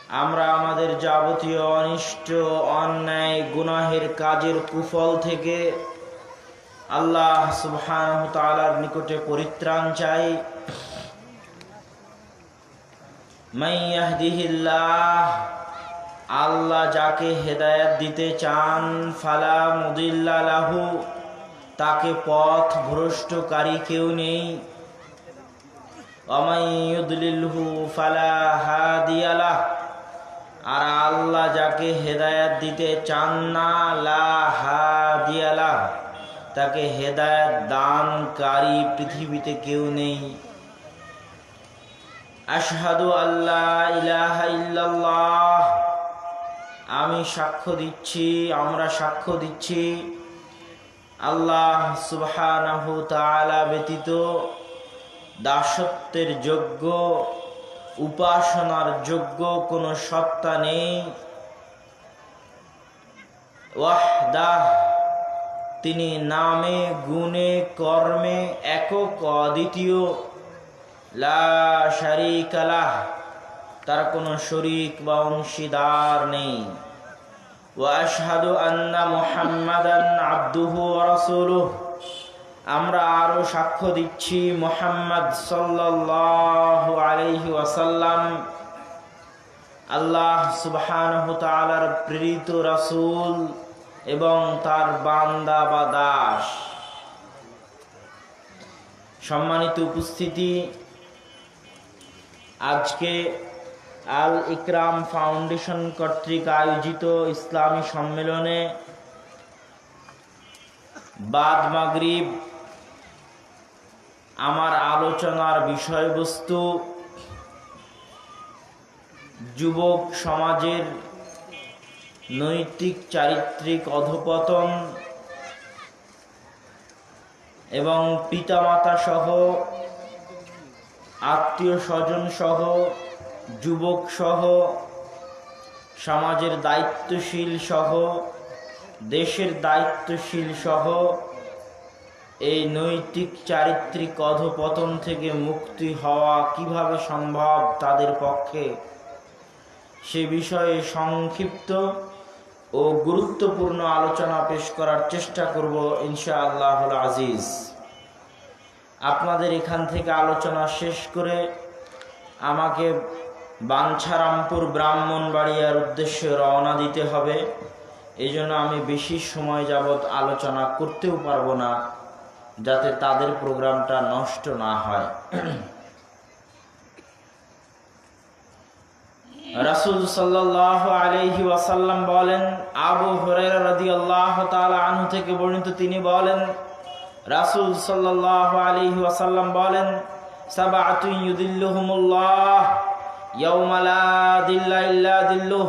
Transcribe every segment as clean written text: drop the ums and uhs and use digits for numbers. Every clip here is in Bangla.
আমরা আমাদের যাবতীয় অনিষ্ট অন্যায় গুনাহের কাজের কুফল থেকে আল্লাহ সুবহানাহু ওয়া তাআলার নিকটে পরিত্রাণ চাই। মান ইয়াহদিহিল্লাহ, আল্লাহ যাকে হেদায়েত দিতে চান, ফালা মুদিল্লা লাহু, তাকে পথ ভ্রষ্টকারী কেউ নেই। ওয়া মান ইউদ্লিলহু ফালা হাদিয়া লাহ, আর আল্লাহ যাকে হেদায়েত দিতে চান না, লা হাদিয়া লাহ, তাকে হেদায়েত দানকারী পৃথিবীতে কেউ নেই। আশহাদু আল্লা ইলাহা ইল্লাল্লাহ, আমি সাক্ষ্য দিচ্ছি, আমরা সাক্ষ্য দিচ্ছি আল্লাহ সুবহানাহু তাআলা ব্যতীত দাসত্বের যোগ্য, উপাসনার যোগ্য কোনো সত্তা নেই। ওয়াহদাহ, তিনি নামে গুণে কর্মে একক অদ্বিতীয়। লা শারীকা লাহ, তার কোনো শরীক বা অংশীদার নেই। ওয়া আশহাদু আন্না মুহাম্মাদান আবদুহু ওয়া রাসূলুহু, আমরা আরো সাক্ষ্য দিচ্ছি মুহাম্মদ সাল্লাল্লাহু আলাইহি ওয়াসাল্লাম আল্লাহ সুবহানাহু ওয়া তাআলার প্রেরিত রাসূল এবং তার বান্দা বা দাস। সম্মানিত উপস্থিতি, আজকে আল ইকরাম ফাউন্ডেশন কর্তৃক আয়োজিত ইসলামী সম্মেলনে বাদ মাগরিব আমার আলোচনার বিষয়বস্তু যুবক সমাজের নৈতিক চারিত্রিক অধঃপতন এবং পিতামাতা সহ আত্মীয় স্বজন সহ যুবক সহ সমাজের দায়িত্বশীল সহ দেশের দায়িত্বশীল সহ এই নৈতিক চারিত্রিক অধঃপতন থেকে মুক্তি হওয়া কিভাবে সম্ভব তাদের পক্ষে, সে বিষয়ে সংক্ষিপ্ত ও গুরুত্বপূর্ণ আলোচনা পেশ করার চেষ্টা করব ইনশাআল্লাহুল আজিজ। আপনাদের এখান থেকে আলোচনা শেষ করে আমাকে বাঞ্ছারামপুর ব্রাহ্মণবাড়িয়ার উদ্দেশ্যে রওনা দিতে হবে। এই জন্য আমি বেশি সময় যাবৎ আলোচনা করতেও পারবো না, যাতে তাদের প্রোগ্রামটা নষ্ট না হয়। রাসূল সাল্লাল্লাহু আলাইহি ওয়াসাল্লাম বলেন, আবু হুরায়রা রাদিয়াল্লাহু তাআলা আনহু থেকে বর্ণিত, তিনি বলেন রাসূল সাল্লাল্লাহু আলাইহি ওয়াসাল্লাম বলেন, সাবআতুন ইউদিল্লুহুমুল্লাহ ইয়াওমা লা দিল্লা ইল্লা দিল্লুহ,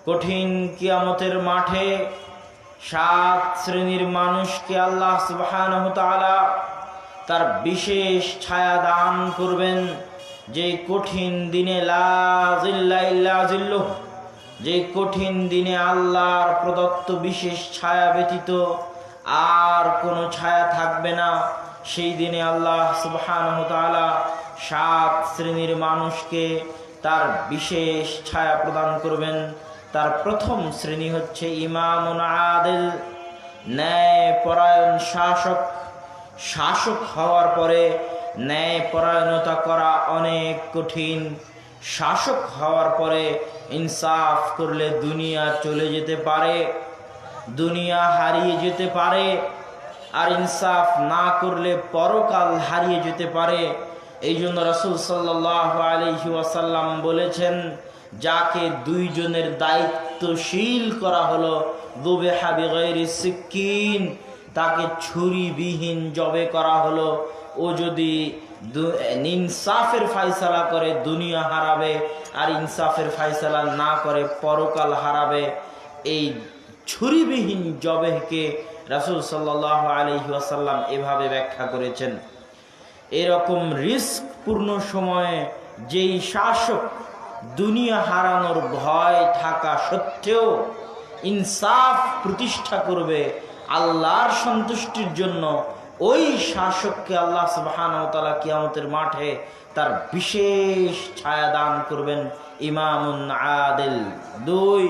কঠিন কিয়ামতের মাঠে 7 শ্রেণীর মানুষকে আল্লাহ সুবহানাহু ওয়া তাআলা তার বিশেষ ছায়া দান করবেন। যে কঠিন দিনে লা জিল্লা ইল্লা জিল্লুহ, যে কঠিন দিনে আল্লাহর প্রদত্ত বিশেষ ছায়া ব্যতীত আর কোনো ছায়া থাকবে না, সেই দিনে আল্লাহ সুবহানাহু ওয়া তাআলা 7 শ্রেণীর মানুষকে তার বিশেষ ছায়া প্রদান করবেন। তার প্রথম শ্রেণী হচ্ছে ইমামুন আদিল, ন্যায়পরায়ণ শাসক। শাসক হওয়ার পরে ন্যায়পরায়ণতা করা অনেক কঠিন। শাসক হওয়ার পরে ইনসাফ করলে দুনিয়া চলে যেতে পারে, দুনিয়া হারিয়ে যেতে পারে, আর ইনসাফ না করলে পরকাল হারিয়ে যেতে পারে। এই জন্য রাসূল সাল্লাল্লাহু আলাইহি ওয়াসাল্লাম বলেছেন, যাকে 2 জনের দায়িত্বশীল করা হলো, যুবিহা বিগাইরি সিকিন, তাকে ছুরিবিহীন জবে করা হলো। ও যদি ইনসাফের ফয়সালা করে দুনিয়া হারাবে, আর ইনসাফের ফয়সালা না করে পরকাল হারাবে। এই ছুরিবিহীন জবেহকে রাসূল সাল্লাল্লাহু আলাইহি ওয়াসাল্লাম এভাবে ব্যাখ্যা করেছেন। এরকম রিস্কপূর্ণ সময়ে যেই শাসক দুনিয়া হারানোর ভয় থাকা সত্ত্বেও ইনসাফ প্রতিষ্ঠা করবে, আল্লাহর সন্তুষ্টির জন্য ওই শাসককে আল্লাহ সুবহানাহু ওয়া তাআলা কিয়ামতের মাঠে তার বিশেষ ছায়া দান করবেন। ইমামুন আদিল। 2,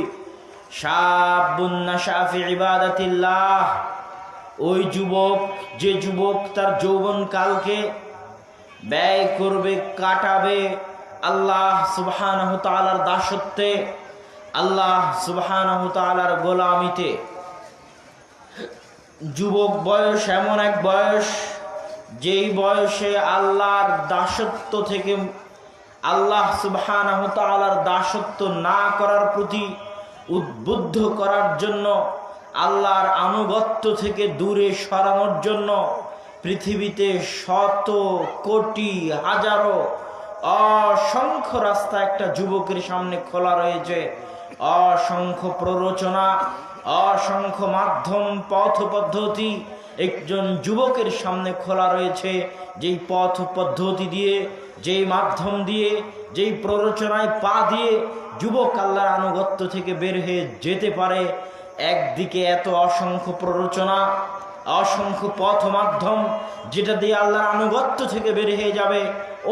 শাবুন নাশা ফি ইবাদাতিল্লাহ। ওই যুবক, যে যুবক তার যৌবনকালকে ব্যয় করবে, কাটাবে আল্লাহ সুবহানাহু ওয়া তাআলার দাসত্বে, আল্লাহ সুবহানাহু ওয়া তাআলার গোলামিতে। যুবক বয়স এমন এক বয়স, যেই বয়সে আল্লাহর দাসত্ব থেকে, আল্লাহ সুবহানাহু ওয়া তাআলার দাসত্ব না করার প্রতি উদ্বুদ্ধ করার জন্য, আল্লাহর আনুগত্য থেকে দূরে সরানোর জন্য পৃথিবীতে শত কোটি হাজারো অসংখ্য রাস্তা একটা যুবকের সামনে খোলা রয়েছে। অসংখ্য প্ররোচনা, অসংখ্য মাধ্যম, পথ পদ্ধতি একজন যুবকের সামনে খোলা রয়েছে। যেই পথ পদ্ধতি দিয়ে, যেই মাধ্যম দিয়ে, যেই প্ররোচনায় পা দিয়ে যুবক আল্লাহর আনুগত্য থেকে বের হয়ে যেতে পারে। একদিকে এত অসংখ্য প্ররোচনা, অসংখ্য পথ মাধ্যম যেটা দিয়ে আল্লাহর আনুগত্য থেকে বের হয়ে যাবে,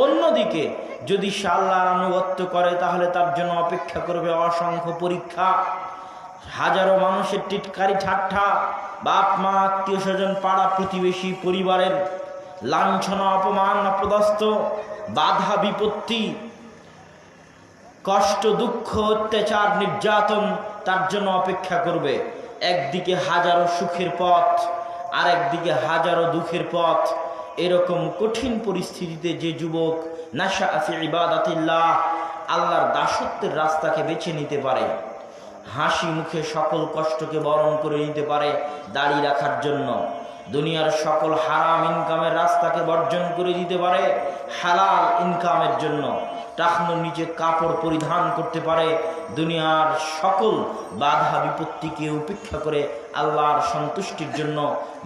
অন্যদিকে যদি সে আল্লাহর আনুগত্য করে তাহলে তার জন্য অপেক্ষা করবে অসংখ্য পরীক্ষা, হাজারো মানুষের টিটকারি ঠাট্টা, বাপ মা, আত্মীয় স্বজন, পাড়া প্রতিবেশী, পরিবারের লাঞ্ছনা, অপমান, অপদস্থ, বাধা বিপত্তি, কষ্ট, দুঃখ, অত্যাচার, নির্যাতন তার জন্য অপেক্ষা করবে। একদিকে হাজারো সুখের পথ, আর একদিকে হাজারো দুঃখের পথ। এরকম কঠিন পরিস্থিতিতে যে যুবক নাশা ফি ইবাদাতিল্লাহ, আল্লাহর দাসত্বের রাস্তাকে বেছে নিতে পারে, হাসি মুখে সকল কষ্টকে বরণ করে নিতে পারে দাড়ি রাখার জন্য, দুনিয়ার সকল হারাম ইনকামের রাস্তাকে বর্জন করে দিতে পারে হালাল ইনকামের জন্য, টাকনুর নিচে কাপড় পরিধান করতে পারে দুনিয়ার সকল বাধা বিপত্তিকে উপেক্ষা করে আল্লাহর সন্তুষ্টির জন্য,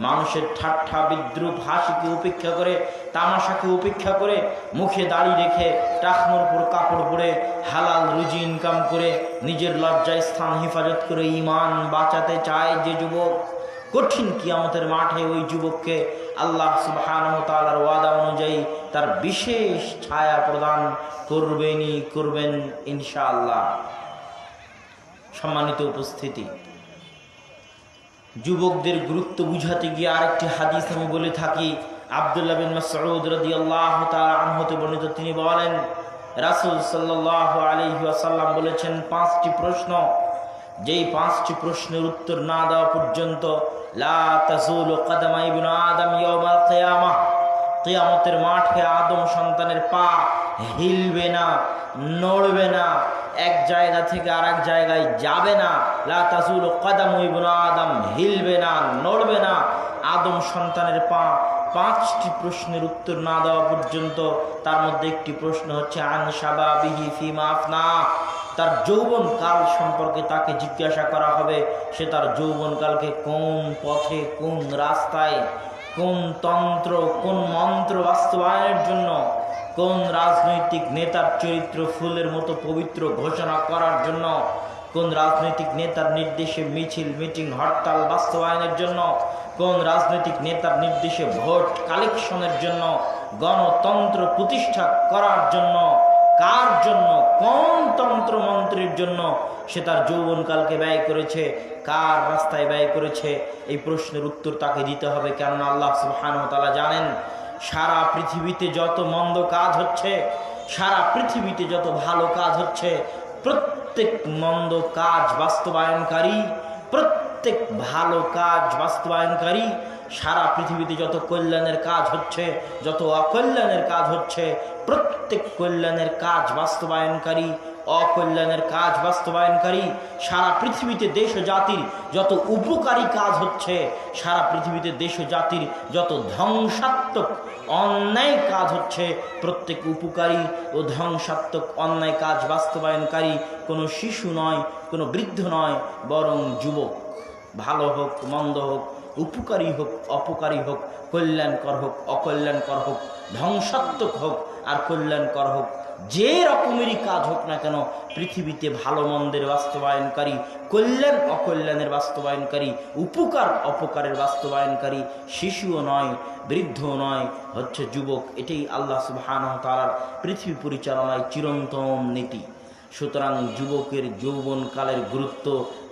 মানুষের ঠাট্টা বিদ্রুপ হাসিকে উপেক্ষা করে, তামাশাকে উপেক্ষা করে, মুখে দাড়ি রেখে টাকনুর উপর কাপড় পরে হালাল রুজি ইনকাম করে নিজের লজ্জায় স্থান হেফাজত করে ঈমান বাঁচাতে চায় যে যুবক, কঠিন কিয়ামতের মাঠে ওই যুবককে আল্লাহ সুবহানাহু ওয়া তাআলার ওয়াদা অনুযায়ী তার বিশেষ ছায়া প্রদান করবেন ইনশাআল্লাহ। সম্মানিত উপস্থিতি, যুবকদের গুরুত্ব বুঝাতে গিয়ে আরেকটি হাদিস আমি বলে থাকি। আব্দুল্লাহ বিন মাসউদ রাদিয়াল্লাহু তাআলা আনহু থেকে বর্ণিত, তিনি বলেন রাসূল সাল্লাল্লাহু আলাইহি ওয়াসাল্লাম বলেছেন, 5টি প্রশ্ন, যেই 5টি প্রশ্নের উত্তর না দেওয়া পর্যন্ত লা তাজুলু কদমা ইবনে আদম ইয়াউমাল কিয়ামাহ, কিয়ামতের মাঠে আদম সন্তানের পা হিলবে না, নড়বে না, এক জায়গা থেকে আরেক জায়গায় যাবে না। লা তাজুলু কদমু ইবনে আদম, হিলবে না, নড়বে না আদম সন্তানের পা 5টি প্রশ্নের উত্তর না দেওয়া পর্যন্ত। তার মধ্যে একটি প্রশ্ন হচ্ছে আন শাবাবিহি ফিমা আফনা, তার যৌবনকাল সম্পর্কে তাকে জিজ্ঞাসা করা হবে, সে তার যৌবনকালকে কোন পথে, কোন রাস্তায়, কোন তন্ত্র, কোন মন্ত্র বাস্তবায়নের জন্য, কোন রাজনৈতিক নেতার চরিত্র ফুলের মতো পবিত্র ঘোষণা করার জন্য, কোন রাজনৈতিক নেতার নির্দেশে মিছিল, মিটিং, হরতাল বাস্তবায়নের জন্য, কোন রাজনৈতিক নেতার নির্দেশে ভোট কালেকশনের জন্য, গণতন্ত্র প্রতিষ্ঠা করার জন্য, কার জন্য, কোন তন্ত্র মন্ত্রের জন্য সে তার যৌবনকালকে ব্যয় করেছে, কার রাস্তায় ব্যয় করেছে, এই প্রশ্নের উত্তর তাকে দিতে হবে। কেননা আল্লাহ সুবহানাহু ওয়া তাআলা জানেন সারা পৃথিবীতে যত মন্দ কাজ হচ্ছে, সারা পৃথিবীতে যত ভালো কাজ হচ্ছে, প্রত্যেক মন্দ কাজ বাস্তবায়নকারী, প্রত্যেক ভালো কাজ বাস্তবায়নকারী, সারা পৃথিবীতে যত কল্যাণের কাজ হচ্ছে, যত অকল্যাণের কাজ হচ্ছে, প্রত্যেক কল্যাণের কাজ বাস্তবায়নকারী, অকল্যাণের কাজ বাস্তবায়নকারী, সারা পৃথিবীতে দেশ ও জাতির যত উপকারী কাজ হচ্ছে, সারা পৃথিবীতে দেশ ও জাতির যত ধ্বংসাত্মক অন্যায় কাজ হচ্ছে, প্রত্যেক উপকারী ও ধ্বংসাত্মক অন্যায় কাজ বাস্তবায়নকারী কোনো শিশু নয়, কোনো বৃদ্ধ নয়, বরং যুবক। ভালো হোক মন্দ হোক, উপকারী হোক অপকারী হোক, কল্যাণকর হোক অকল্যাণকর হোক, ধ্বংসাত্মক হোক আর কল্যাণকর হোক, যে রকমেরই কাজ হোক না কেন, পৃথিবীতে ভালো মন্দের বাস্তবায়নকারী, কল্যাণ অকল্যাণের বাস্তবায়নকারী, উপকার অপকারের বাস্তবায়নকারী শিশুও নয়, বৃদ্ধও নয়, হচ্ছে যুবক। এটাই আল্লাহ সুবহানাহু ওয়া তাআলার পৃথিবী পরিচালনায় চিরন্তন নীতি। সুতরাং যুবকের যৌবনকালের গুরুত্ব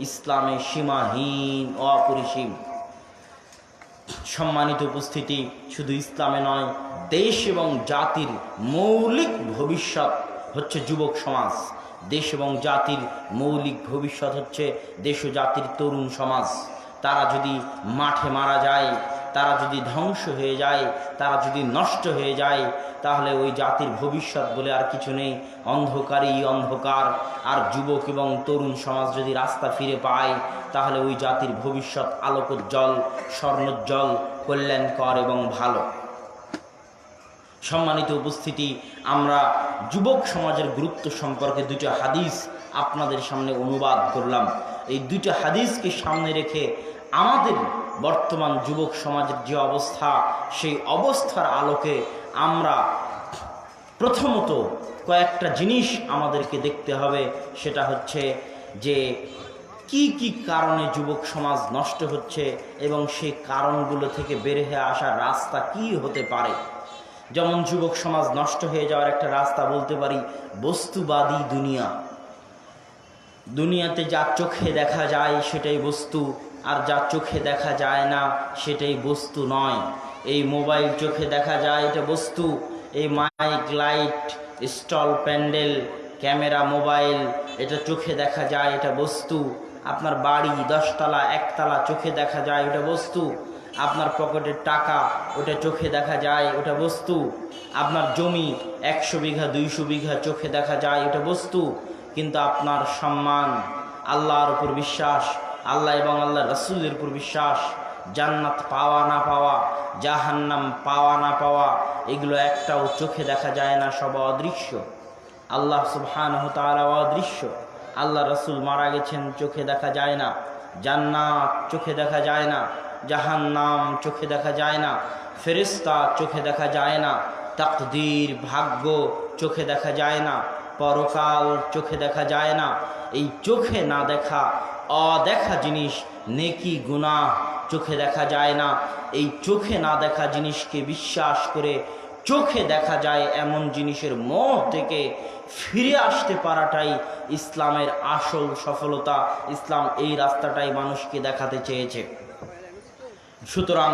ইসলামে সীমাহীন, অপরিসীম। সম্মানিত উপস্থিতি, শুধু ইসলামে নয়, দেশ এবং জাতির মৌলিক ভবিষ্যৎ হচ্ছে যুবক সমাজ। দেশ এবং জাতির মৌলিক ভবিষ্যৎ হচ্ছে দেশ ও জাতির তরুণ সমাজ। তারা যদি মাঠে মারা যায়, তারা যদি ধ্বংস হয়ে যায়, তারা যদি নষ্ট হয়ে যায়, তাহলে ওই জাতির ভবিষ্যৎ বলে আর কিছু নেই, অন্ধকারই অন্ধকার। আর যুবক এবং তরুণ সমাজ যদি রাস্তা ফিরে পায়, তাহলে ওই জাতির ভবিষ্যৎ আলোকোজ্জ্বল, স্বর্ণোজ্জ্বল, কল্যাণকর এবং ভালো। সম্মানিত উপস্থিতি, আমরা যুবক সমাজের গুরুত্ব সম্পর্কে দুইটা হাদিস আপনাদের সামনে অনুবাদ করলাম। এই দুইটা হাদিসকে সামনে রেখে আমাদের বর্তমান যুবক সমাজের যে অবস্থা, সেই অবস্থার আলোকে আমরা প্রথমত কয়েকটা জিনিস আমাদেরকে দেখতে হবে। সেটা হচ্ছে যে কি কি কারণে যুবক সমাজ নষ্ট হচ্ছে এবং সেই কারণগুলো থেকে বের হয়ে আসার রাস্তা কি হতে পারে। যেমন যুবক সমাজ নষ্ট হয়ে যাওয়ার একটা রাস্তা বলতে পারি বস্তুবাদী দুনিয়া। দুনিয়াতে যা চোখে দেখা যায় সেটাই বস্তু, আর যা চোখে দেখা যায় না সেটাই বস্তু নয়। এই মোবাইল চোখে দেখা যায়, এটা বস্তু। এই mike, light, stall, pandal, camera, mobile, এটা চোখে দেখা যায়, এটা বস্তু। আপনার বাড়ি 10 তলা 1 তলা চোখে দেখা যায়, ওটা বস্তু। আপনার পকেটের টাকা, ওটা চোখে দেখা যায়, ওটা বস্তু। আপনার জমি 100 বিঘা 200 বিঘা চোখে দেখা যায়, ওটা বস্তু। কিন্তু আপনার সম্মান, আল্লাহর উপর বিশ্বাস, আল্লাহ এবং আল্লাহ রাসূলের উপর বিশ্বাস, জান্নাত পাওয়া না পাওয়া, জাহান্নাম পাওয়া না পাওয়া, এগুলো একটাও চোখে দেখা যায় না, সব অদৃশ্য। আল্লাহ সুবহানাহু ওয়া তাআলা অদৃশ্য, আল্লাহ রাসূল মারা গেছেন, চোখে দেখা যায় না। জান্নাত চোখে দেখা যায় না, জাহান্নাম চোখে দেখা যায় না, ফেরেশতা চোখে দেখা যায় না, তাকদীর ভাগ্য চোখে দেখা যায় না, পরকাল চোখে দেখা যায় না। এই চোখে না দেখা অদেখা জিনিস, নেকি গুনাহ চোখে দেখা যায় না। এই চোখে না দেখা জিনিসকে বিশ্বাস করে চোখে দেখা যায় এমন জিনিসের মোহ থেকে ফিরে আসতে পারাটাই ইসলামের আসল সফলতা। ইসলাম এই রাস্তাটাই মানুষকে দেখাতে চেয়েছে। সুতরাং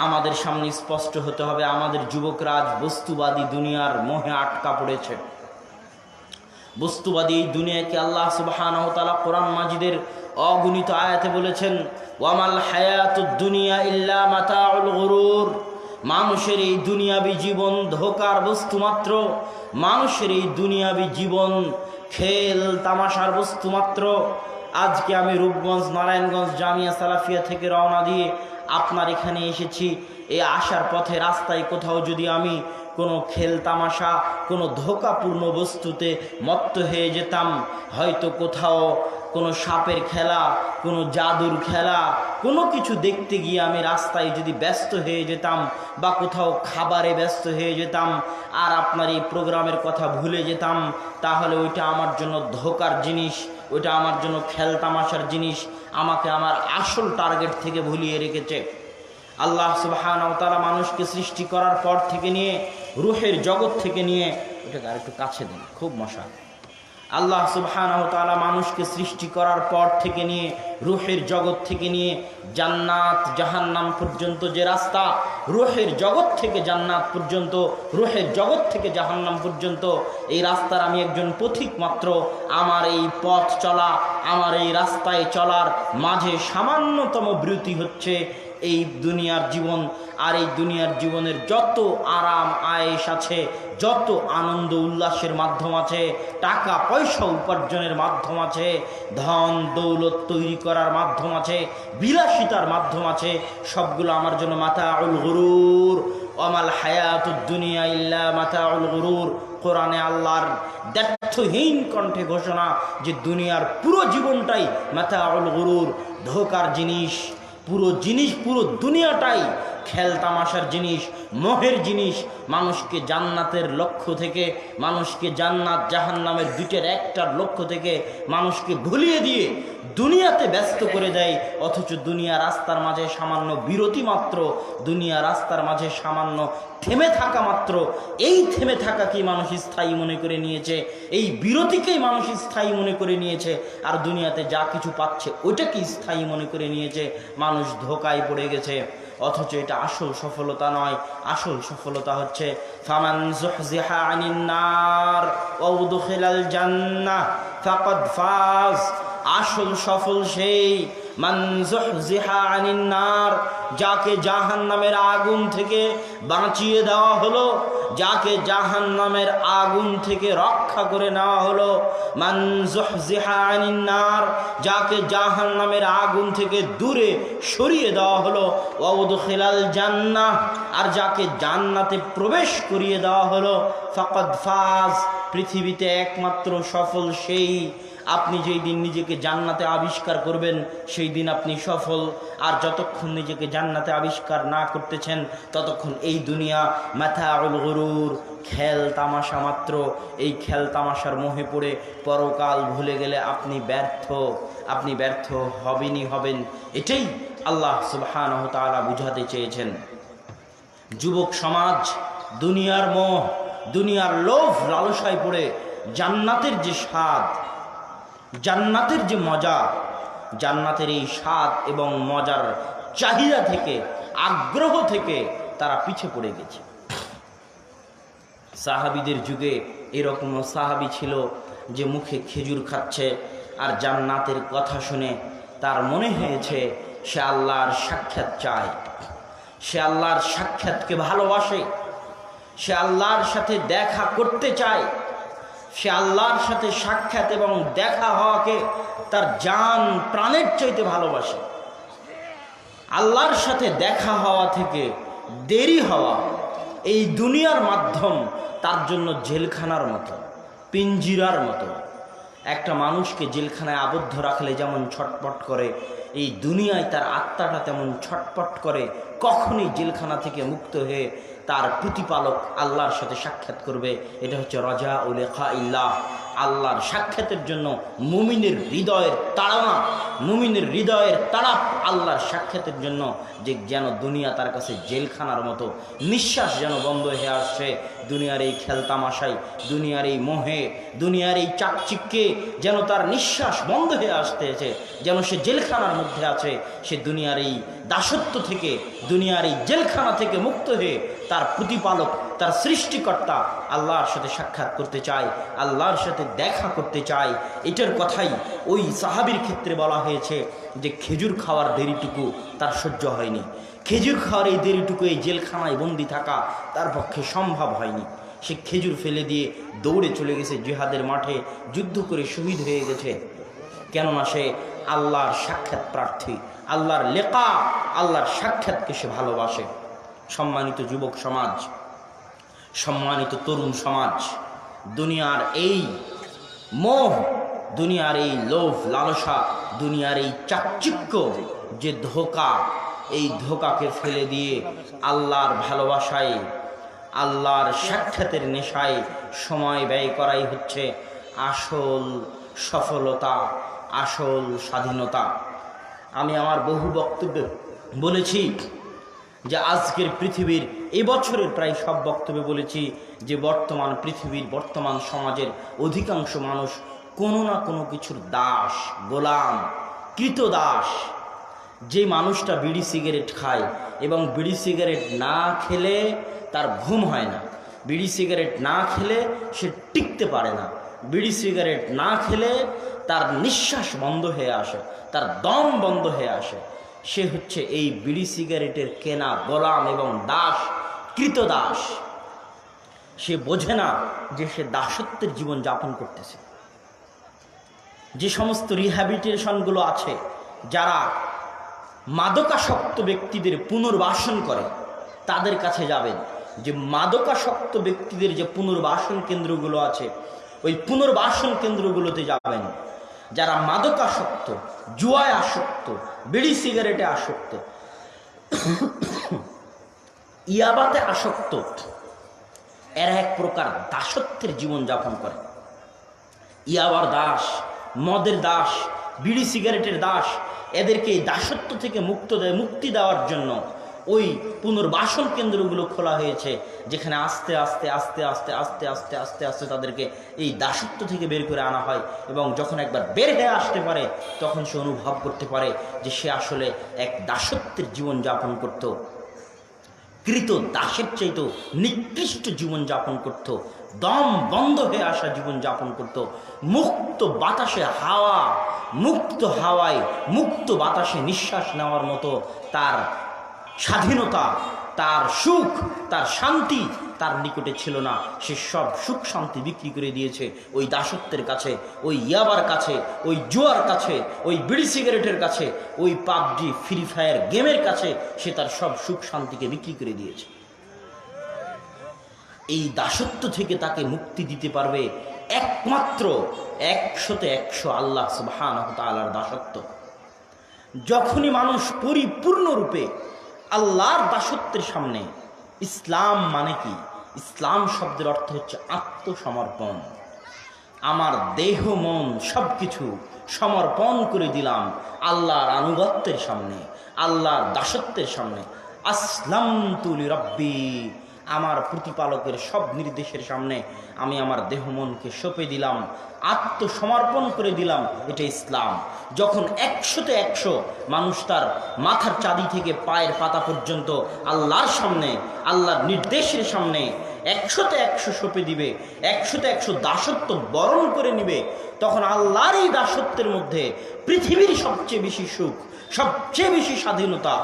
আমাদের সামনে স্পষ্ট হতে হবে, আমাদের যুবকরা আজ বস্তুবাদী দুনিয়ার মোহে আটকা পড়েছে। বস্তুবাদী এই দুনিয়াকে আল্লাহ সুবহানাহু ওয়া তাআলা কোরআন মাজিদের অগণিত আয়াতে বলেছেন, ওয়ামাল হায়াতুদ দুনিয়া ইল্লা মাতাউল গুরুর। মানুষের এই দুনিয়াবি জীবন ধোঁকার বস্তু মাত্র। মানুষের এই দুনিয়াবি জীবন খেল তামাশার বস্তু মাত্র। আজকে আমি রূপগঞ্জ নারায়ণগঞ্জ জামিয়া সালাফিয়া থেকে রওনা দিয়ে আপনার এখানে এসেছি। এই আসার পথে রাস্তায় কোথাও যদি আমি কোনো খেল তামাশা, কোনো ধোঁকাপূর্ণ বস্তুতে মত্ত হয়ে যেতাম, হয়তো কোথাও কোনো সাপের খেলা, কোনো জাদুর খেলা, কোনো কিছু দেখতে গিয়ে আমি রাস্তায় যদি ব্যস্ত হয়ে যেতাম, বা কোথাও খাবারে ব্যস্ত হয়ে যেতাম, আর আপনার এই প্রোগ্রামের কথা ভুলে যেতাম, তাহলে ওইটা আমার জন্য ধোঁকার জিনিস, ওইটা আমার জন্য খেল তামাশার জিনিস, আমাকে আমার আসল টার্গেট থেকে ভুলিয়ে রেখেছে। আল্লাহ সুবহানাহু ওয়া তাআলা মানুষকে সৃষ্টি করার পর থেকে নিয়ে, রূহের জগৎ থেকে নিয়ে, ওটাকে আরেকটু কাছে দিন, খুব মশা। আল্লাহ সুবহানাহু ওয়া তাআলা মানুষকে সৃষ্টি করার পর থেকে নিয়ে, রূহের জগৎ থেকে নিয়ে জান্নাত জাহান্নাম পর্যন্ত যে রাস্তা, রূহের জগৎ থেকে জান্নাত পর্যন্ত, রূহের জগৎ থেকে জাহান্নাম পর্যন্ত, এই রাস্তার আমি একজন পথিক মাত্র। আমার এই পথ চলা, আমার এই রাস্তায় চলার মাঝে সামান্যতম বিরতি হচ্ছে এই দুনিয়ার জীবন। আর এই দুনিয়ার জীবনের যত আরাম আয়েশ আছে, যত আনন্দ উল্লাসের মাধ্যম আছে, টাকা পয়সা উপার্জনের মাধ্যম আছে, ধন দৌলত তৈরি করার মাধ্যম আছে, বিলাসিতার মাধ্যম আছে, সবগুলো আমার জন্য মাতাউল গুরুর। ওয়ামাল হায়াতুদ দুনিয়া ইল্লা মাতাউল গুরুর। কোরআনে আল্লাহর দ্ব্যর্থহীন কণ্ঠে ঘোষণা যে দুনিয়ার পুরো জীবনটাই মাতাউল গুরুর, ধোঁকার জিনিস। পুরো জিনিস, পুরো দুনিয়াটাই খেল তামাশার জিনিস, মোহের জিনিস, মানুষকে জান্নাতের লক্ষ্য থেকে, মানুষকে জান্নাত জাহান্নামের দুইটার একটার লক্ষ্য থেকে মানুষকে ভুলিয়ে দিয়ে দুনিয়াতে ব্যস্ত করে দেয়। অথচ দুনিয়া রাস্তার মাঝে সামান্য বিরতি মাত্র, দুনিয়া রাস্তার মাঝে সামান্য থেমে থাকা মাত্র। এই থেমে থাকাকেই মানুষ স্থায়ী মনে করে নিয়েছে, এই বিরতিকেই মানুষ স্থায়ী মনে করে নিয়েছে, আর দুনিয়াতে যা কিছু পাচ্ছে ওইটাকে স্থায়ী মনে করে নিয়েছে। মানুষ ধোকায় পড়ে গেছে। অথচ এটা আসল সফলতা নয়। আসল সফলতা হচ্ছে ফামান যুহজিহা আনিন নার ওয়া উদখিলাল জান্নাহ ফাকাদ ফাজ। আসল সফল সেই মান যুহজিহা আনিন নার, যাকে জাহান্নামের আগুন থেকে বাঁচিয়ে দেওয়া হলো, যাকে জাহান্নামের আগুন থেকে রক্ষা করে নেওয়া হলো। মান যুহজিহা আনিন নার, যাকে জাহান্নামের আগুন থেকে দূরে সরিয়ে দেওয়া হলো। ওয়া উদখিলাল জান্নাহ, আর যাকে জান্নাতে প্রবেশ করিয়ে দেওয়া হলো। ফাকাদ ফাজ, পৃথিবীতে একমাত্র সফল সেই। আপনি যেই দিন নিজেকে জান্নাতে আবিষ্কার করবেন সেই দিন আপনি সফল। আর যতক্ষণ নিজেকে জান্নাতে আবিষ্কার না করতেছেন ততক্ষণ এই দুনিয়া মাতাউল গুরুর, খেল তামাশা মাত্র। এই খেল তামাশার মোহে পড়ে পরকাল ভুলে গেলে আপনি ব্যর্থ, আপনি ব্যর্থ হবেনই হবেন। এটাই আল্লাহ সুবহানাহু ওয়া তাআলা বুঝাতে চেয়েছেন। যুবক সমাজ দুনিয়ার মোহ, দুনিয়ার লোভ লালসায় পড়ে জান্নাতের যে স্বাদ, জান্নাতের যে মজা, জান্নাতের এই স্বাদ এবং মজার চাহিদা থেকে, আগ্রহ থেকে তারা পিছে পড়ে গেছে। সাহাবীদের যুগে এরকমও সাহাবী ছিল যে মুখে খেজুর খাচ্ছে আর জান্নাতের কথা শুনে তার মনে হয়েছে সে আল্লাহর সাক্ষাৎ চায়, সে আল্লাহর সাক্ষাৎকে ভালোবাসে, সে আল্লাহর সাথে দেখা করতে চায়, সে আল্লাহর সাথে সাক্ষাৎ এবং দেখা হওয়াকে তার জান প্রাণের চাইতে ভালোবাসে। আল্লাহর সাথে দেখা হওয়া থেকে দেরি হওয়া এই দুনিয়ার মাধ্যম তার জন্য জেলখানার মতো, পিঞ্জিরার মতো। একটা মানুষকে জেলখানায় আবদ্ধ রাখলে যেমন ছটপট করে, এই দুনিয়ায় তার আত্মাটা তেমন ছটপট করে। কখনই জেলখানা থেকে মুক্ত হয়ে তার প্রতিপালক আল্লাহর সাথে সাক্ষাৎ করবে। এটা হচ্ছে রাজা ও লেখা ইল্লাহ, আল্লাহর সাক্ষাতের জন্য মুমিনের হৃদয়ের তাড়না, মুমিনের হৃদয়ের তাড়াপ আল্লাহর সাক্ষাতের জন্য, যে যেন দুনিয়া তার কাছে জেলখানার মতো। নিঃশ্বাস যেন বন্ধ হয়ে আসছে দুনিয়ার এই খেলতামাশায়, দুনিয়ার এই মোহে, দুনিয়ার এই চাকচিক্যে যেন তার নিঃশ্বাস বন্ধ হয়ে আসতেছে, যেন সে জেলখানার মধ্যে আছে। সে দুনিয়ার এই দাসত্ব থেকে, দুনিয়ার এই জেলখানা থেকে মুক্ত হয়ে তার প্রতিপালক, তার সৃষ্টিকর্তা আল্লাহর সাথে সাক্ষাৎ করতে চায়, আল্লাহর সাথে দেখা করতে চায়। এটার কথাই ওই সাহাবীর ক্ষেত্রে বলা হয়েছে যে খেজুর খাওয়ার দেরিটুকু তার সহ্য হয়নি। খেজুর খাওয়ার এই দেরিটুকু, এই জেলখানায় বন্দি থাকা তার পক্ষে সম্ভব হয়নি। সে খেজুর ফেলে দিয়ে দৌড়ে চলে গেছে জিহাদের মাঠে, যুদ্ধ করে শহীদ হয়ে গেছে। কেননা সে আল্লাহর সাক্ষাৎ প্রার্থী, আল্লাহর লেকা, আল্লাহর সাক্ষাৎকে সে ভালোবাসে। সম্মানিত যুবক সমাজ, সম্মানিত তরুণ সমাজ, দুনিয়ার এই মোহ, দুনিয়ার এই লোভ লালসা, দুনিয়ার এই চাকচিক্য যে ধোঁকা, এই ধোঁকাকে ফেলে দিয়ে আল্লাহর ভালোবাসায়, আল্লাহর সাক্ষাতের নেশায় সময় ব্যয় করাই হচ্ছে আসল সফলতা, আসল স্বাধীনতা। আমি আমার বহু বক্তব্যে বলেছি যে আজকের পৃথিবীর, এবছরের প্রায় সব বক্তব্যে বলেছি যে বর্তমান পৃথিবীর, বর্তমান সমাজের অধিকাংশ মানুষ কোনো না কোনো কিছুর দাস, গোলাম, কৃতদাস। যে মানুষটা বিড়ি সিগারেট খায় এবং বিড়ি সিগারেট না খেলে তার ঘুম হয় না, বিড়ি সিগারেট না খেলে সে টিকতে পারে না, বিড়ি সিগারেট না খেলে তার নিঃশ্বাস বন্ধ হয়ে আসে, তার দম বন্ধ হয়ে আসে, সে হচ্ছে এই বিড়ি সিগারেটের কেনা গোলাম এবং দাস, কৃতদাস। সে বোঝে না যে সে দাসত্বের জীবন যাপন করতেছে। যে সমস্ত রিহ্যাবিলিটেশনগুলো আছে, যারা মাদকাসক্ত ব্যক্তিদের পুনর্বাসন করে, তাদের কাছে যাবেন। যে মাদকাসক্ত ব্যক্তিদের যে পুনর্বাসন কেন্দ্রগুলো আছে, ওই পুনর্বাসন কেন্দ্রগুলোতে যাবেন। যারা মাদকাসক্ত, জুয়ায় আসক্ত, বিড়ি সিগারেটে আসক্ত, ইয়াবাতে আসক্ত, এরা এক প্রকার দাসত্বের জীবন যাপন করে। ইয়াবার দাস, মদের দাস, বিড়ি সিগারেটের দাস, এদেরকে এই দাসত্ব থেকে মুক্তি দেওয়ার জন্য ওই পুনর্বাসন কেন্দ্রগুলো খোলা হয়েছে, যেখানে আস্তে আস্তে আস্তে আস্তে আস্তে আস্তে আস্তে আস্তে তাদেরকে এই দাসত্ব থেকে বের করে আনা হয়। এবং যখন একবার বের হয়ে আসতে পারে তখন সে অনুভব করতে পারে যে সে আসলে এক দাসত্বের জীবন যাপন করত, কৃত দাসের চাইতেও নিকৃষ্ট জীবন যাপন করত, দম বন্ধ হয়ে আসা জীবন যাপন করত। মুক্ত বাতাসে হাওয়া, মুক্ত হাওয়ায় মুক্ত বাতাসে নিঃশ্বাস নেওয়ার মতো তার স্বাধীনতা, তার সুখ, তার শান্তি তার নিকটে ছিল না। সে সব সুখ শান্তি বিক্রি করে দিয়েছে ওই দাসত্বের কাছে, ওই ইয়াবার কাছে, ওই জুয়ার কাছে, ওই বিড়ি সিগারেটের কাছে, ওই পাবজি ফ্রি ফায়ার গেমের কাছে সে তার সব সুখ শান্তিকে বিক্রি করে দিয়েছে। এই দাসত্ব থেকে তাকে মুক্তি দিতে পারবে একমাত্র 100% আল্লাহ সুবহানাহু ওয়া তাআলার দাসত্ব। যখনই মানুষ পরিপূর্ণরূপে আল্লাহর দাসত্বের সামনে, ইসলাম মানে কি? ইসলাম শব্দের অর্থ হচ্ছে আত্মসমর্পণ। আমার দেহ মন সব কিছু সমর্পণ করে দিলাম আল্লাহর আনুগত্যের সামনে, আল্লাহর দাসত্বের সামনে। আসলামতু লিরাব্বি, আমার প্রতিপালকের সব নির্দেশের সামনে আমি আমার দেহ মনকে সঁপে দিলাম, আত্মসমর্পণ করে দিলাম। এটা ইসলাম। যখন 100% মানুষ তার মাথার চাঁদি থেকে পায়ের পাতা পর্যন্ত আল্লাহর সামনে, আল্লাহর নির্দেশের সামনে 100% সঁপে দিবে, 100% দাসত্ব বরণ করে নিবে, তখন আল্লাহর এই দাসত্বের মধ্যে পৃথিবীর সবচেয়ে বেশি সুখ, সবচেয়ে বেশি স্বাধীনতা,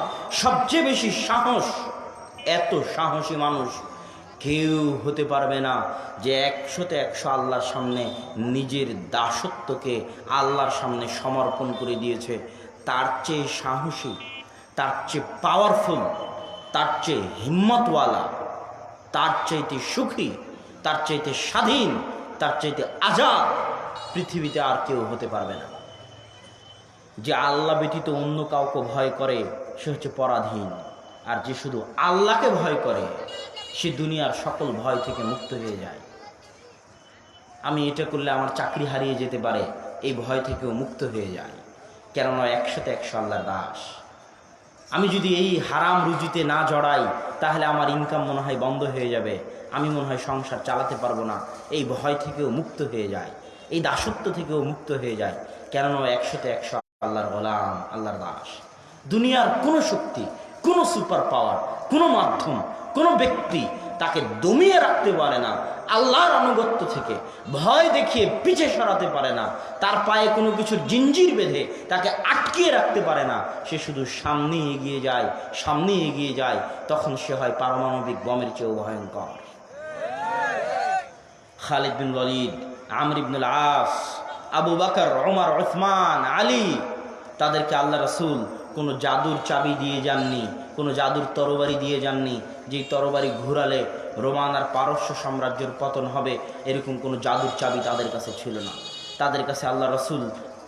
সবচেয়ে বেশি সাহস। এত সাহসী মানুষ কেউ হতে পারবে না যে 100% আল্লাহর সামনে নিজের দাসত্বকে আল্লাহর সামনে সমর্পণ করে দিয়েছে। তার চেয়ে সাহসী, তার চেয়ে পাওয়ারফুল, তার চেয়ে হিম্মতওয়ালা, তার চাইতে সুখী, তার চাইতে স্বাধীন, তার চাইতে আজাদ পৃথিবীতে আর কেউ হতে পারবে না। যে আল্লাহ ব্যতীত অন্য কাউকে ভয় করে সে হচ্ছে পরাধীন, আর যে শুধু আল্লাহকে ভয় করে সে দুনিয়ার সকল ভয় থেকে মুক্ত হয়ে যায়। আমি এটা করলে আমার চাকরি হারিয়ে যেতে পারে, এই ভয় থেকেও মুক্ত হয়ে যায়, কেননা 100% আল্লাহর দাস। আমি যদি এই হারাম রুজিতে না জড়াই তাহলে আমার ইনকাম মনে হয় বন্ধ হয়ে যাবে, আমি মনে হয় সংসার চালাতে পারবো না, এই ভয় থেকেও মুক্ত হয়ে যায়, এই দাসত্ব থেকেও মুক্ত হয়ে যায়, কেননা 100% আল্লাহর গোলাম, আল্লাহর দাস। দুনিয়ার কোনো শক্তি, কোনো সুপার পাওয়ার, কোনো মাধ্যম, কোনো ব্যক্তি তাকে দমিয়ে রাখতে পারে না, আল্লাহর আনুগত্য থেকে ভয় দেখিয়ে পিছে সরাতে পারে না, তার পায়ে কোনো কিছুর জিঞ্জির বেঁধে তাকে আটকিয়ে রাখতে পারে না। সে শুধু সামনে এগিয়ে যায়, সামনে এগিয়ে যায়, তখন সে হয় পারমাণবিক বমের চেয়েও ভয়ঙ্কর। খালিদ বিন ওয়ালিদ, আমর ইবনুল আস, আবু বকর, ওমর, উসমান, আলী, তাদেরকে আল্লাহ রাসূল কোনো জাদুর চাবি দিয়ে যাননি, কোনো জাদুর তরবারি দিয়ে যাননি, যেই তরবারি ঘুরালে রোমান আর পারস্য সাম্রাজ্যের পতন হবে, এরকম কোনো জাদুর চাবি তাদের কাছে ছিল না। তাদের কাছে আল্লাহ রাসূল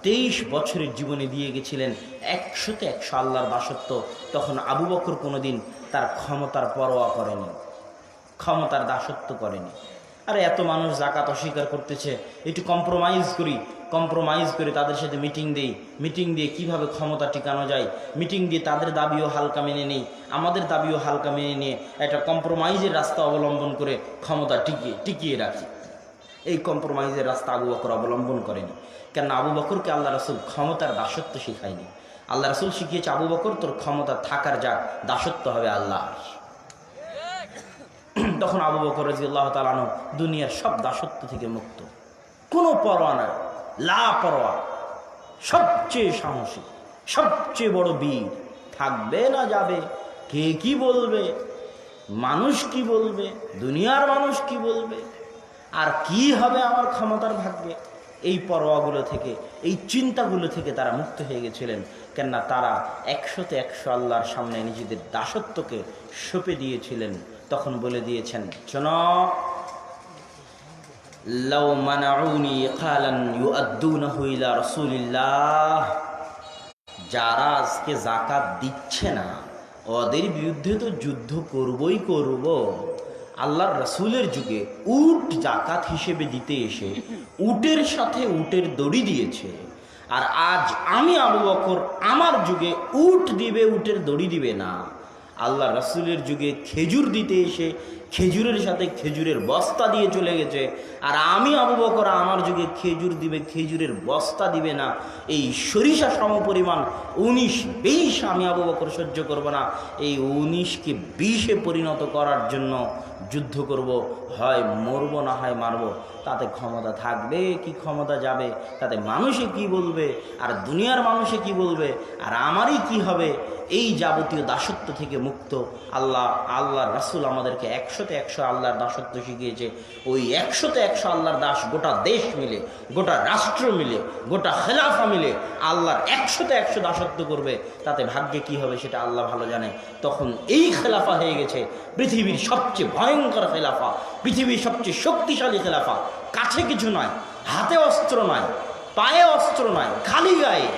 23 বছরের জীবনে দিয়ে গেছিলেন 100% আল্লাহর দাসত্ব। তখন আবু বকর কোনোদিন তার ক্ষমতার পরোয়া করেনি, ক্ষমতার দাসত্ব করেনি। আরে এত মানুষ জাকাত অস্বীকার করতেছে, একটু কম্প্রোমাইজ করে তাদের সাথে মিটিং দিয়ে কিভাবে ক্ষমতা টিকানো যায়, মিটিং দিয়ে তাদের দাবিও হালকা মেনে নেই, আমাদের দাবিও হালকা মেনে নিয়ে একটা কম্প্রোমাইজের রাস্তা অবলম্বন করে ক্ষমতা টিকিয়ে রাখি। এই কম্প্রোমাইজের রাস্তা আবু বকর অবলম্বন করেনি, কেন আবু বকরকে আল্লাহ রাসূল ক্ষমতার দাসত্ব শিখায়নি। আল্লাহ রাসূল শিখিয়েছে, আবু বকর তোর ক্ষমতা থাকার যা দাসত্ব হবে আল্লাহর। তখন আবু বকর রাদিয়াল্লাহু তাআলা আনহু দুনিয়ার সব দাসত্ব থেকে মুক্ত, কোনো পরোয়া নাই, লাপরোয়া, সবচেয়ে সাহসী, সবচেয়ে বড় বীর। থাকবে না যাবে, কে কি বলবে, মানুষ কি বলবে, দুনিয়ার মানুষ কি বলবে, আর কি হবে আমার ক্ষমতার ভাগ্যে, এই পরোয়াগুলো থেকে, এই চিন্তাগুলো থেকে তারা মুক্ত হয়ে গেছিলেন। কেননা তারা 100% আল্লাহর সামনে নিজেদের দাসত্বকে সঁপে দিয়েছিলেন। তখন বলে দিয়েছেন, শোনো, লাউ মানাউনি কালান ইউআদ্দুনাহু ইলা রাসূলিল্লাহ, যারা আজকে যাকাত দিচ্ছে না, ওদের বিরুদ্ধে তো যুদ্ধ করবই করব। আল্লাহর রাসূলের যুগে উট জাকাত হিসেবে দিতে এসে উটের সাথে উটের দড়ি দিয়েছে, আর আজ আমি আবু বকর আমার যুগে উট দিবে, উটের দড়ি দিবে না। আল্লাহ রাসূলের যুগে খেজুর দিতে এসে খেজুরের সাথে খেজুরের বস্তা দিয়ে চলে গেছে, আর আমি আবু বকর আমার যুগে খেজুর দিবে, খেজুরের বস্তা দিবে না। এই সরিষা সমপরিমাণ 19-20 আমি আবু বকর সহ্য করব না। এই 19কে 20-এ পরিণত করার জন্য যুদ্ধ করব, হয় মরবো না হয় মারবো। তাতে ক্ষমতা থাকবে কি ক্ষমতা যাবে, তাতে মানুষে কি বলবে, আর দুনিয়ার মানুষে কি বলবে, আর আমারই কি হবে। এই যাবতীয় দাসত্ব থেকে মুক্ত আল্লাহর রাসূল আমাদেরকে 100-তে 100 আল্লাহর দাসত্ব শিখিয়েছে। ওই 100-তে 100 আল্লাহর দাস গোটা দেশ মিলে, গোটা রাষ্ট্র মিলে, গোটা খেলাফা মিলে আল্লাহর 100-তে 100 দাসত্ব করবে, তাতে ভাগ্যে কি হবে সেটা আল্লাহ ভালো জানে। তখন এই খেলাফা হয়ে গেছে পৃথিবীর সবচেয়ে ভয়ঙ্কর খেলাফা, পৃথিবীর সবচেয়ে শক্তিশালী খেলাফা। কাছে কিছু নয়, হাতে অস্ত্র নয়, পায়ে অস্ত্র নয়, খালি গায়ে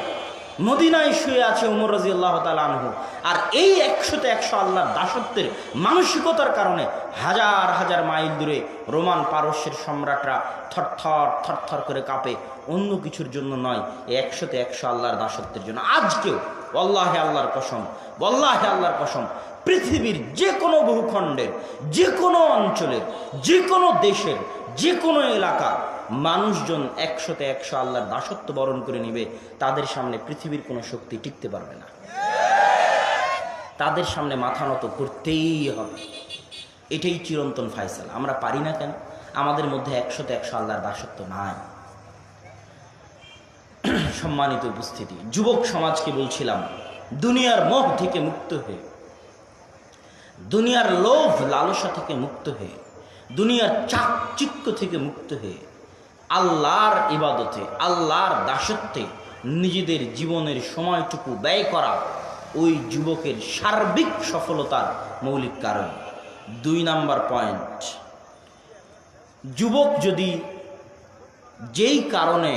মদিনায় শুয়ে আছে ওমর রাদিয়াল্লাহু তাআলা আনহু। আর এই 100-তে 100 আল্লাহর দাসত্বের মানসিকতার কারণে হাজার হাজার মাইল দূরে রোমান পারস্যের সম্রাটরা থরথর থরথর করে কাঁপে, অন্য কিছুর জন্য নয়, এই 100-তে 100 আল্লাহর দাসত্বের জন্য। আজকেও ওয়াল্লাহি আল্লাহর কসম, ওয়াল্লাহি আল্লাহর কসম, পৃথিবীর যে কোনো ভূখণ্ডের, যে কোনো অঞ্চলের, যে কোনো দেশের, যে কোনো এলাকার মানুষজন 100-তে 100 আল্লাহর দাসত্ব বরণ করে নিবে, তাদের সামনে পৃথিবীর কোনো শক্তি টিকতে পারবে না। তাদের সামনে মাথা নত করতেই হবে। এটাই চিরন্তন ফায়সালা। আমরা পারি না কেন? আমাদের মধ্যে 100-তে 100 আল্লাহর দাসত্ব নাই। সম্মানিত উপস্থিতি, যুবক সমাজকে বলছিলাম, দুনিয়ার মোহ থেকে মুক্ত হয়ে, দুনিয়ার লোভ লালসা থেকে মুক্ত হয়ে, দুনিয়ার চাকচিক্য থেকে মুক্ত হয়ে আল্লাহর ইবাদতে, আল্লাহর দাসত্বে নিজেদের জীবনের সময়টুকু ব্যয় করা ওই যুবকের সার্বিক সফলতার মৌলিক কারণ। 2 নাম্বার পয়েন্ট, যুবক যদি যেই কারণে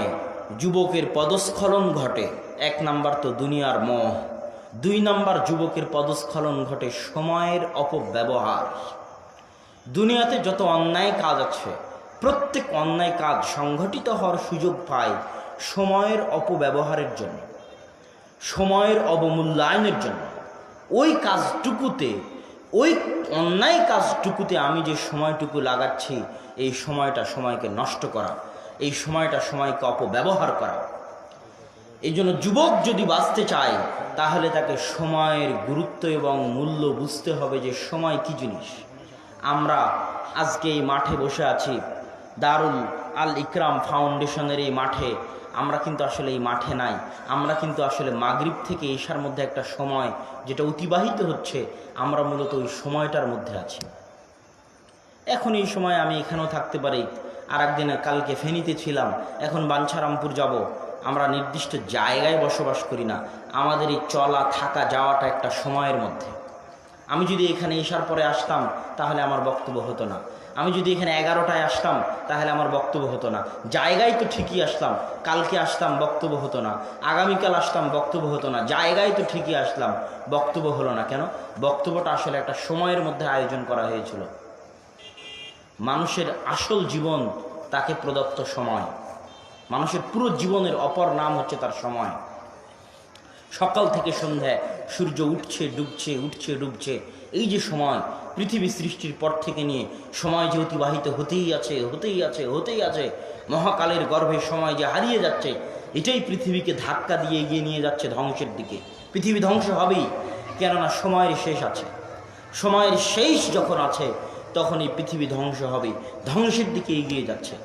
যুবকের পদস্খলন ঘটে, 1 নাম্বার তো দুনিয়ার মোহ, 2 নাম্বার যুবকের পদস্খলন ঘটে সময়ের অপব্যবহার। দুনিয়াতে যত অন্যায় কাজ আছে, প্রত্যেক অন্যায় কাজ সংঘটিত হওয়ার সুযোগ পায় সময়ের অপব্যবহারের জন্য, সময়ের অবমূল্যায়নের জন্য। ওই কাজটুকুতে, ওই অন্যায় কাজটুকুতে আমি যে সময়টুকু লাগাচ্ছি, এই সময়টা সময়কে নষ্ট করা, এই সময়টা সময়কে অপব্যবহার করা। এই জন্য যুবক যদি বাঁচতে চায়, তাহলে তাকে সময়ের গুরুত্ব এবং মূল্য বুঝতে হবে, যে সময় কি জিনিস। আমরা আজকে এই মাঠে বসে আছি, দারুল আল ইকরাম ফাউন্ডেশনের এই মাঠে। আমরা কিন্তু আসলে এই মাঠে নাই, আমরা কিন্তু আসলে মাগরিব থেকে ঈশার মধ্যে একটা সময় যেটা অতিবাহিত হচ্ছে, আমরা মূলত ওই সময়টার মধ্যে আছি। এখন এই সময় আমি এখানেও থাকতে পারি, আর একদিন কালকে ফেনীতে ছিলাম, এখন বাঞ্ছারামপুর যাব। আমরা নির্দিষ্ট জায়গায় বসবাস করি না, আমাদের এই চলা থাকা যাওয়াটা একটা সময়ের মধ্যে। আমি যদি এখানে ঈশার পরে আসতাম, তাহলে আমার বক্তব্য হতো না। আমি যদি এখানে 11টায় আসতাম, তাহলে আমার বক্তব্য হতো না। জায়গায় তো ঠিকই আসলাম, কালকে আসতাম বক্তব্য হতো না, আগামীকাল আসতাম বক্তব্য হতো না, জায়গায় তো ঠিকই আসলাম, বক্তব্য হলো না কেন? বক্তব্যটা আসলে একটা সময়ের মধ্যে আয়োজন করা হয়েছিল। মানুষের আসল জীবন তাকে প্রদত্ত সময়। মানুষের পুরো জীবনের অপর নাম হচ্ছে তার সময়। সকাল থেকে সন্ধ্যায় সূর্য উঠছে ডুবছে, উঠছে ডুবছে, এই যে সময়, পৃথিবী সৃষ্টির পর থেকে নিয়ে সময় যে অতিবাহিত হতেই আছে, হতেই আছে, হতেই আছে। মহাকালের গর্ভে সময় যে হারিয়ে যাচ্ছে, এটাই পৃথিবীকে ধাক্কা দিয়ে এগিয়ে নিয়ে যাচ্ছে ধ্বংসের দিকে। পৃথিবী ধ্বংস হবেই, কেননা সময়ের শেষ আছে। সময়ের শেষ যখন আছে, তখন এই পৃথিবী ধ্বংস হবে, ধ্বংসের দিকে এগিয়ে যাচ্ছে।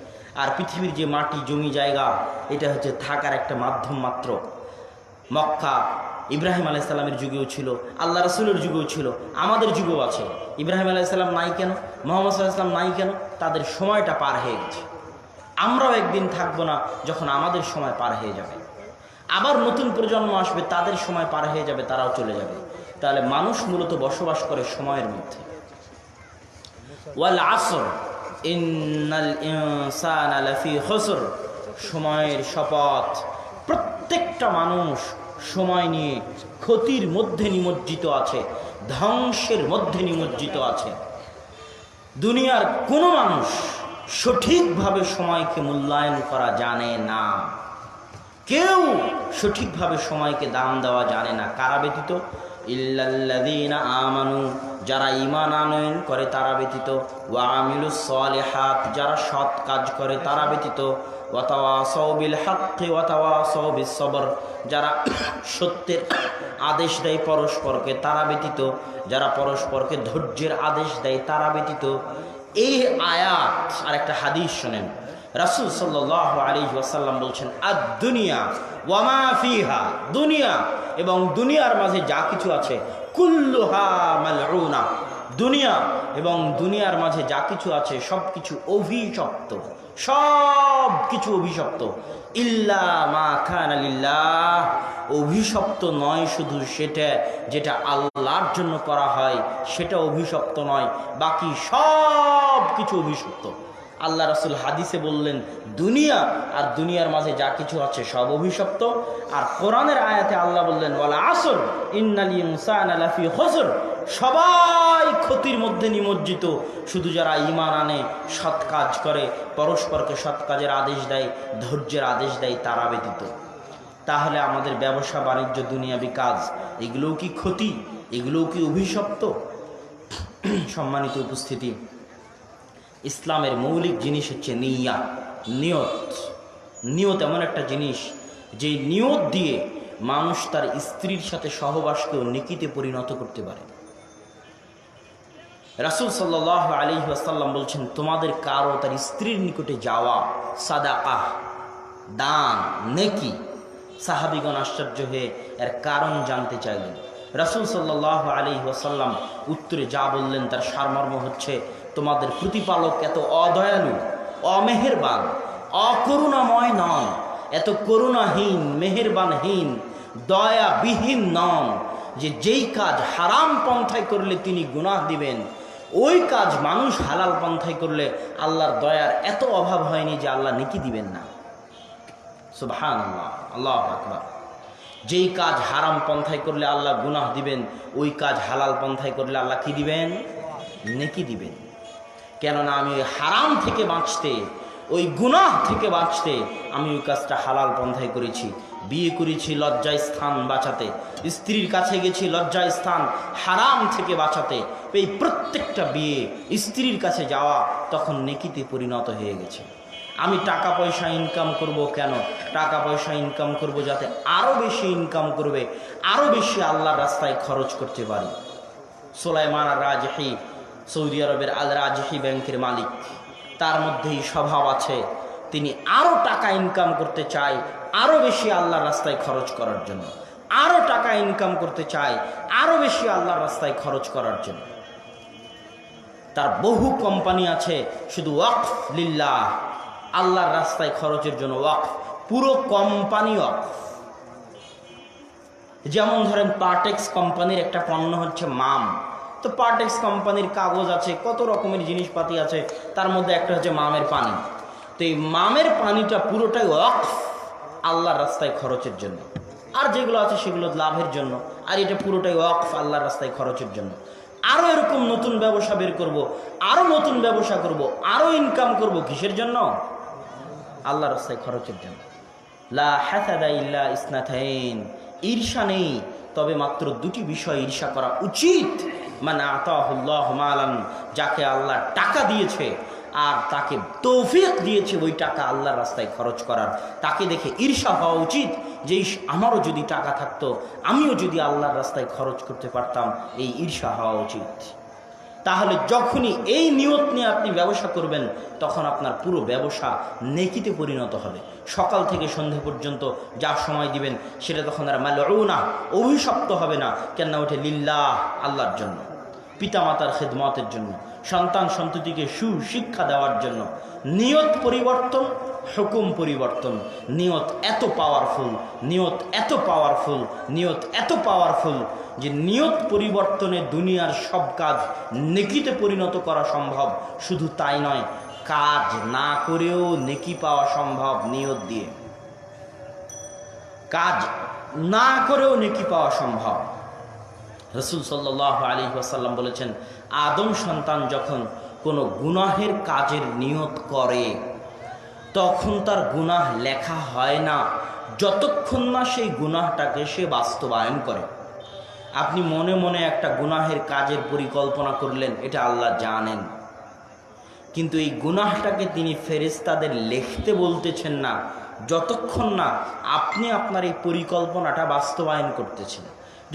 আর পৃথিবীর যে মাটি, জমি, জায়গা, এটা হচ্ছে থাকার একটা মাধ্যম মাত্র। মক্কা ইব্রাহিম আলাইসাল্লামের যুগেও ছিল, আল্লাহ রাসূলের যুগেও ছিল, আমাদের যুগেও আছে। ইব্রাহিম আলাইসাল্লাম নাই কেন? মুহাম্মদ সাল্লাল্লাহু আলাইহি ওয়াসাল্লাম নাই কেন? তাদের সময়টা পার হয়ে গেছে। আমরাও একদিন থাকবো না, যখন আমাদের সময় পার হয়ে যাবে। আবার নতুন প্রজন্ম আসবে, তাদের সময় পার হয়ে যাবে, তারাও চলে যাবে। তাহলে মানুষ মূলত বসবাস করে সময়ের মধ্যে। ওয়াল আসর ইন্নাল ইনসানা লাফি খুসর, সময়ের শপথ, প্রত্যেকটা মানুষ সময় নিয়ে ক্ষতির মধ্যে নিমজ্জিত আছে। ধ্বংসের মধ্যে নিমজ্জিত আছে। দুনিয়ার কোনো মানুষ সঠিকভাবে সময়কে মূল্যায়ন করা জানে না। কেউ সঠিকভাবে সময়কে দাম দেওয়া জানে না। কারা ব্যতীত? ইল্লাল্লাযীনা আমানু, যারা ঈমান আনয়ন করে তারা ব্যতীত, ওয়া আমিলুস সালিহাত, যারা সৎ কাজ করে তারা ব্যতীত, ওয়া তাওয়াসাউ বিল হাক্কি ওয়া তাওয়াসাউ বিস সবর, যারা সত্যের আদেশ দেয় পরস্পরকে তারা ব্যতীত, যারা পরস্পরকে ধৈর্যের আদেশ দেয় তারা ব্যতীত। এই আয়াত আর একটা হাদিস শোনেন। রাসূল সাল্লাল্লাহু আলাইহি ওয়াসাল্লাম বলছেন, আদ-দুনিয়া ওয়া মা ফিহা, দুনিয়া এবং দুনিয়ার মাঝে যা কিছু আছে, কুল্লুহা মালউনা, দুনিয়া এবং দুনিয়ার মাঝে যা কিছু আছে সব কিছু অভিশপ্ত, সব কিছু অভিশপ্ত। ইল্লা মা কানা লিল্লাহ, অভিশপ্ত নয় শুধু সেটা যেটা আল্লাহর জন্য করা হয়, সেটা অভিশপ্ত নয়, বাকি সব কিছু অভিশপ্ত। আল্লাহ রাসূল হাদিসে বললেন দুনিয়া আর দুনিয়ার মাঝে যা কিছু আছে সব অভিশপ্ত। আর কোরআনের আয়াতে আল্লাহ বললেন ওয়াল আসর ইন্নাল ইনসানা লাফি খুসর, সবাই ক্ষতির মধ্যে নিমজ্জিত, শুধু যারা ঈমান আনে, সৎ কাজ করে, পরস্পরকে সৎ কাজের আদেশ দেয়, ধৈর্যের আদেশ দেয় তারা ব্যতীত। তাহলে আমাদের ব্যবসা বাণিজ্য দুনিয়াবি কাজ এগুলোও কি ক্ষতি? এগুলোও কি অভিশপ্ত? সম্মানিত উপস্থিতি, ইসলামের মৌলিক জিনিস হচ্ছে নিয়াত, নিয়ত। নিয়ত এমন একটা জিনিস যে নিয়ত দিয়ে মানুষ তার স্ত্রীর সাথে সহবাসকেও নেকিতে পরিণত করতে পারে। রাসূল সাল্লাল্লাহু আলাইহি ওয়াসাল্লাম বলছেন, তোমাদের কারো তার স্ত্রীর নিকটে যাওয়া সাদাকা, দান, নেকি। সাহাবীগণ আশ্চর্য হয়ে এর কারণ জানতে চাইলেন। রাসূল সাল্লাল্লাহু আলাইহি ওয়াসাল্লাম উত্তরে যা বললেন তার সারমর্ম হচ্ছে, তোমাদের প্রতিপালক এত অদয়ালু, অমেহেরবান, অকরুণাময় নন, এত করুণাহীন, মেহেরবানহীন, দয়াবিহীন নন যে যেই কাজ হারাম পন্থায় করলে তিনি গুনাহ দিবেন, ওই কাজ মানুষ হালাল পন্থায় করলে আল্লাহর দয়ার এত অভাব হয়নি যে আল্লাহ নেকি দিবেন না। সুবহানাল্লাহ, আল্লাহু আকবার। যেই কাজ হারাম পন্থায় করলে আল্লাহ গুনাহ দিবেন, ওই কাজ হালাল পন্থায় করলে আল্লাহ কি দিবেন? নেকি দিবেন। কেননা আমি ওই হারাম থেকে বাঁচতে, ওই গুনাহ থেকে বাঁচতে আমি ওই কাজটা হালাল পন্থায় করেছি। বিয়ে করেছি লজ্জায় স্থান বাঁচাতে, স্ত্রীর কাছে গেছি লজ্জায় স্থান হারাম থেকে বাঁচাতে। এই প্রত্যেকটা বিয়ে, স্ত্রীর কাছে যাওয়া তখন নেকিতে পরিণত হয়ে গেছে। আমি টাকা পয়সা ইনকাম করব কেন? টাকা পয়সা ইনকাম করব যাতে আরও বেশি ইনকাম করবে, আরও বেশি আল্লাহর রাস্তায় খরচ করতে পারি। সুলাইমান আর রাজহি, সৌদি আরবের আল রাজহি ব্যাংকের মালিক, তার মধ্যেই স্বভাব আছে তিনি আরও টাকা ইনকাম করতে চায় আরও বেশি আল্লাহর রাস্তায় খরচ করার জন্য, আরও টাকা ইনকাম করতে চায় আরও বেশি আল্লাহর রাস্তায় খরচ করার জন্য। তার বহু কোম্পানি আছে শুধু ওয়াকফ লিল্লাহ, আল্লাহর রাস্তায় খরচের জন্য ওয়াকফ, পুরো কোম্পানি ওয়াকফ। যেমন ধরেন পার্টেক্স কোম্পানির একটা পণ্য হচ্ছে মাম, তো পার্টেক্স কোম্পানির কাগজ আছে, কত রকমের জিনিসপাতি আছে, তার মধ্যে একটা হচ্ছে মামের পানি। তো এই মামের পানিটা পুরোটাই ওয়াকফ, আল্লাহর রাস্তায় খরচের জন্য। আর যেগুলো আছে সেগুলো লাভের জন্য, আর এটা পুরোটাই ওয়াকফ আল্লাহর রাস্তায় খরচের জন্য। আরও এরকম নতুন ব্যবসা বের করব, আরও নতুন ব্যবসা করব, আরও ইনকাম করব, কিসের জন্য? আল্লাহর রাস্তায় খরচের জন্য। লা হাসাদা ইল্লা ইসনাতাইন, ঈর্ষা নেই, তবে মাত্র দুটি বিষয় ঈর্ষা করা উচিত। মান আতাহুল্লাহু মালান, যাকে আল্লাহ টাকা দিয়েছে আর তাকে তৌফিক দিয়েছে ওই টাকা আল্লাহর রাস্তায় খরচ করার, তাকে দেখে ঈর্ষা হওয়া উচিত যে আমারও যদি টাকা থাকতো, আমিও যদি আল্লাহর রাস্তায় খরচ করতে পারতাম, এই ঈর্ষা হওয়া উচিত। তাহলে যখনই এই নিয়ত নিয়ে আপনি ব্যবসা করবেন, তখন আপনার পুরো ব্যবসা নেকিতে পরিণত হবে। সকাল থেকে সন্ধে পর্যন্ত যা সময় দিবেন সেটা তখন আর মালউনা, অভিশপ্ত হবে না। কেননা ওঠে লিল্লাহ, আল্লাহর জন্য, পিতামাতার খেদমতের জন্য, সন্তান সন্ততিকে সুশিক্ষা দেওয়ার জন্য। নিয়ত পরিবর্তন, হুকুম পরিবর্তন। নিয়ত এত পাওয়ারফুল, নিয়ত এত পাওয়ারফুল, নিয়ত এত পাওয়ারফুল যে নিয়ত পরিবর্তনে দুনিয়ার সব কাজ নেকিতে পরিণত করা সম্ভব। শুধু তাই নয়, কাজ না করেও নেকি পাওয়া সম্ভব নিয়ত দিয়ে। কাজ না করেও নেকি পাওয়া সম্ভব। রাসূল সাল্লাল্লাহু আলাইহি ওয়াসাল্লাম বলেছেন, আদম সন্তান যখন কোনো গুনাহের কাজের নিয়ত করে তখন তার গুনাহ লেখা হয় না যতক্ষণ না সেই গুনাহটাকে সে বাস্তবায়ন করে। আপনি মনে মনে একটা গুনাহের কাজের পরিকল্পনা করলেন, এটা আল্লাহ জানেন, কিন্তু এই গুনাহটাকে তিনি ফেরেশতাদের লিখতে বলতেছেন না যতক্ষণ না আপনি আপনার এই পরিকল্পনাটা বাস্তবায়ন করতেছেন।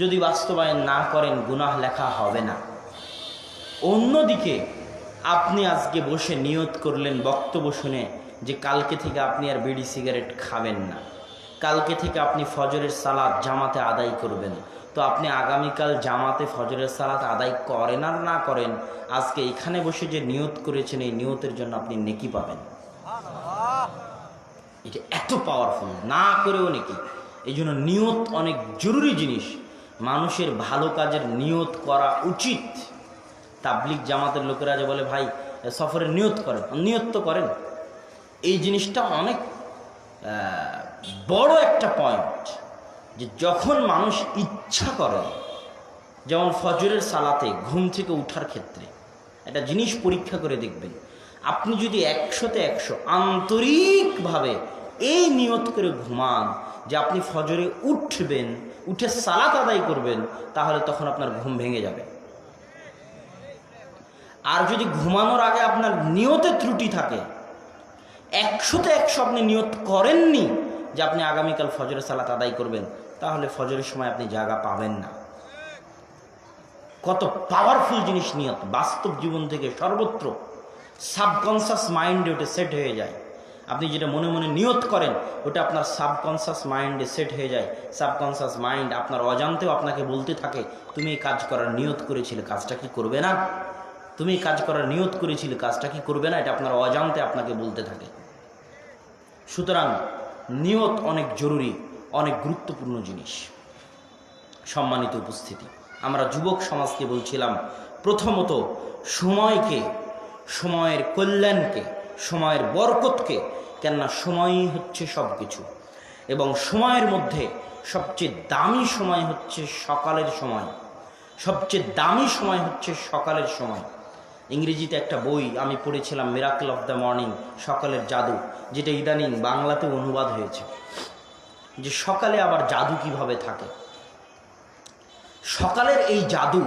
যদি বাস্তবায়ন না করেন গুনাহ লেখা হবে না। অন্যদিকে আপনি আজকে বসে নিয়ত করলেন বক্তব্য শুনে যে কালকে থেকে আপনি আর বিড়ি সিগারেট খাবেন না, কালকে থেকে আপনি ফজরের সালাত জামাতে আদায় করবেন। তো আপনি আগামীকাল জামাতে ফজরের সালাত আদায় করেন আর না করেন, আজকে এখানে বসে যে নিয়ত করেছেন এই নিয়তের জন্য আপনি নেকি পাবেন। এটা এত পাওয়ারফুল, না করেও নেকি। এই জন্য নিয়ত অনেক জরুরি জিনিস। মানুষের ভালো কাজের নিয়ত করা উচিত। তাবলিগ জামাতের লোকেরা যে বলে ভাই সফরের নিয়ত করেন, নিয়ত তো করেন। এই জিনিসটা অনেক বড় একটা পয়েন্ট, যে যখন মানুষ ইচ্ছা করে, যেমন ফজরের সালাতে ঘুম থেকে উঠার ক্ষেত্রে একটা জিনিস পরীক্ষা করে দেখবেন, আপনি যদি 100-তে 100 আন্তরিকভাবে এই নিয়ত করে ঘুমান যে আপনি ফজরে উঠবেন, উঠে সালাত আদায় করবেন, তাহলে তখন আপনার ঘুম ভেঙে যাবে। আর যদি ঘুমানোর আগে আপনার নিয়তে ত্রুটি থাকে, 100-তে 100 আপনি নিয়ত করেননি যে আপনি আগামীকাল ফজরের সালাত আদায় করবেন, তাহলে ফজরের সময় আপনি জায়গা পাবেন না। কত পাওয়ারফুল জিনিস নিয়ত, বাস্তব জীবন থেকে সর্বত্র সাবকনসিয়াস মাইন্ডে ওটা সেট হয়ে যায়। আপনি যেটা মনে মনে নিয়ত করেন ওটা আপনার সাবকনসিয়াস মাইন্ডে সেট হয়ে যায়। সাবকনসিয়াস মাইন্ড আপনার অজান্তেও আপনাকে বলতে থাকে, তুমি এই কাজ করার নিয়ত করেছিলে, কাজটা কি করবে না? তুমি এই কাজ করার নিয়ত করেছিলে, কাজটা কি করবে না? এটা আপনার অজান্তে আপনাকে বলতে থাকে। সুতরাং নিয়ত অনেক জরুরি, অনেক গুরুত্বপূর্ণ জিনিস। সম্মানিত উপস্থিতি, আমরা যুবক সমাজকে বলছিলাম, প্রথমত সময়কে, সময়ের কল্যাণকে, সময়ের বরকতকে, কেননা সময়ই হচ্ছে সব কিছু, এবং সময়ের মধ্যে সবচেয়ে দামি সময় হচ্ছে সকালের সময়। সবচেয়ে দামি সময় হচ্ছে সকালের সময়। ইংরেজিতে একটা বই আমি পড়েছিলাম, মিরাকল অফ দ্য মর্নিং, সকালের জাদু, যেটা ইদানিং বাংলাতে অনুবাদ হয়েছে, যে সকালে আবার জাদু কিভাবে থাকে। সকালের এই জাদু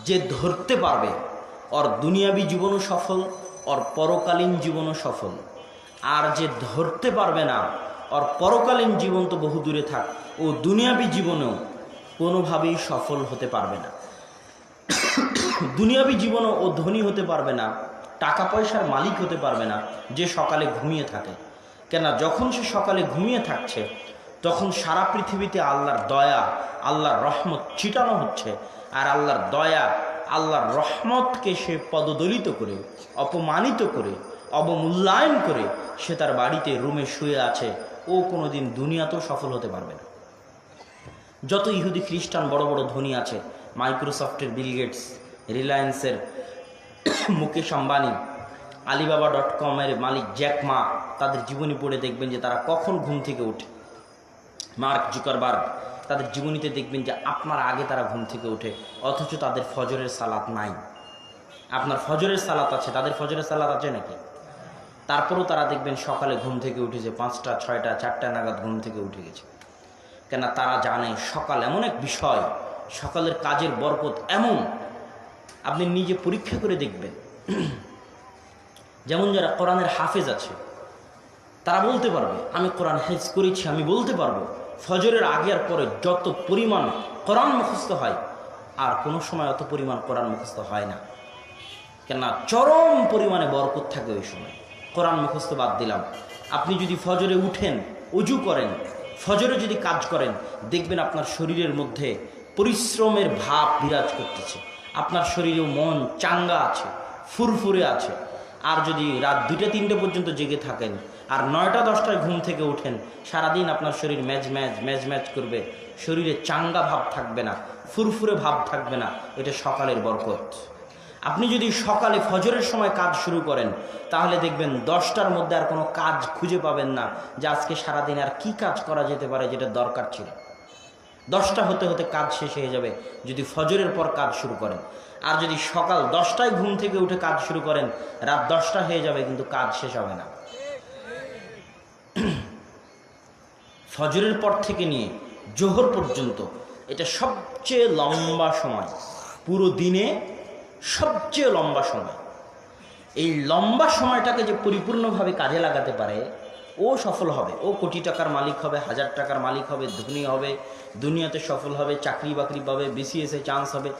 যে ধরতে পারবে, ওর দুনিয়াবী জীবনও সফল, ওর পরকালীন জীবনও সফল। আর যে ধরতে পারবে না, ওর পরকালীন জীবন তো বহু দূরে থাক, ও দুনিয়াবী জীবনেও কোনোভাবেই সফল হতে পারবে না। দুনিয়াবী জীবনও ও ধনী হতে পারবে না, টাকা পয়সার মালিক হতে পারবে না যে সকালে ঘুমিয়ে থাকে। কেন, যখন সে সকালে ঘুমিয়ে থাকছে তখন সারা পৃথিবীতে আল্লাহর দয়া, আল্লাহর রহমত ছিটানো হচ্ছে। আর আল্লাহর দয়া, আল্লাহর রহমতকে সে পদদলিত করে, অপমানিত করে, অবমূল্যায়ন করে সে তার বাড়িতে রুমে শুয়ে আছে। ও কোনোদিন দুনিয়াতেও সফল হতে পারবে না। যত ইহুদি খ্রিস্টান বড় বড় ধনী আছে, মাইক্রোসফটের বিল গেটস, রিলায়েন্সের মুকেশ আম্বানি, Alibaba.com-এর মালিক জ্যাক মা, তাদের জীবনী পড়ে দেখবেন যে তারা কখন ঘুম থেকে ওঠে। মার্ক জুকারবার্গ, তাদের জীবনীতে দেখবেন যে আপনার আগে তারা ঘুম থেকে ওঠে, অথচ তাদের ফজরের সালাত নাই। আপনার ফজরের সালাত আছে, তাদের ফজরের সালাত আছে নাকি? তারপরেও তারা দেখবেন সকালে ঘুম থেকে উঠেছে 5টা, 6টা, 4টা নাগাদ ঘুম থেকে উঠে গেছে। কেন, তারা জানে সকাল এমন এক বিষয়, সকালের কাজের বরকত এমন, আপনি নিজে পরীক্ষা করে দেখবেন। যেমন যারা কোরআনের হাফেজ আছে, তারা বলতে পারবে আমি কোরআন হেফজ করেছি, আমি বলতে পারবো ফজরের আগে আর পরে যত পরিমাণ কোরআন মুখস্থ হয়, আর কোনো সময় অত পরিমাণ কোরআন মুখস্থ হয় না। কেননা চরম পরিমাণে বরকত থাকে ওই সময়। কোরআন মুখস্থ বাদ দিলাম, আপনি যদি ফজরে উঠেন, অজু করেন, ফজরে যদি কাজ করেন, দেখবেন আপনার শরীরের মধ্যে পরিশ্রমের ভাব বিরাজ করতেছে, আপনার শরীরেও মন চাঙ্গা আছে, ফুরফুরে আছে। আর যদি রাত 2টা 3টে পর্যন্ত জেগে থাকেন আর 9টা 10টায় ঘুম থেকে উঠেন, সারাদিন আপনার শরীর ম্যাজ করবে, শরীরে চাঙ্গা ভাব থাকবে না, ফুরফুরে ভাব থাকবে না। এটা সকালের বরকত। আপনি যদি সকালে ফজরের সময় কাজ শুরু করেন, তাহলে দেখবেন 10টার মধ্যে আর কোনো কাজ খুঁজে পাবেন না যে আজকে সারাদিন আর কি কাজ করা যেতে পারে যেটা দরকার ছিল। 10টা হতে হতে কাজ শেষ হয়ে যাবে যদি ফজরের পর কাজ শুরু করেন। আর যদি সকাল 10টায় ঘুম থেকে উঠে কাজ শুরু করেন, রাত 10টা হয়ে যাবে কিন্তু কাজ শেষ হবে না। ফজরের পর থেকে নিয়ে জোহর পর্যন্ত এটা সবচেয়ে লম্বা সময়, পুরো দিনে সবচেয়ে লম্বা সময়। এই লম্বা সময়টাকে যে পরিপূর্ণভাবে কাজে লাগাতে পারে ও সফল হবে, ও কোটি টাকার মালিক হবে, 1000 টাকার মালিক হবে, ধনী হবে, দুনিয়াতে সফল হবে, চাকরি বাকরি পাবে, বিসিএসে চান্স হবে।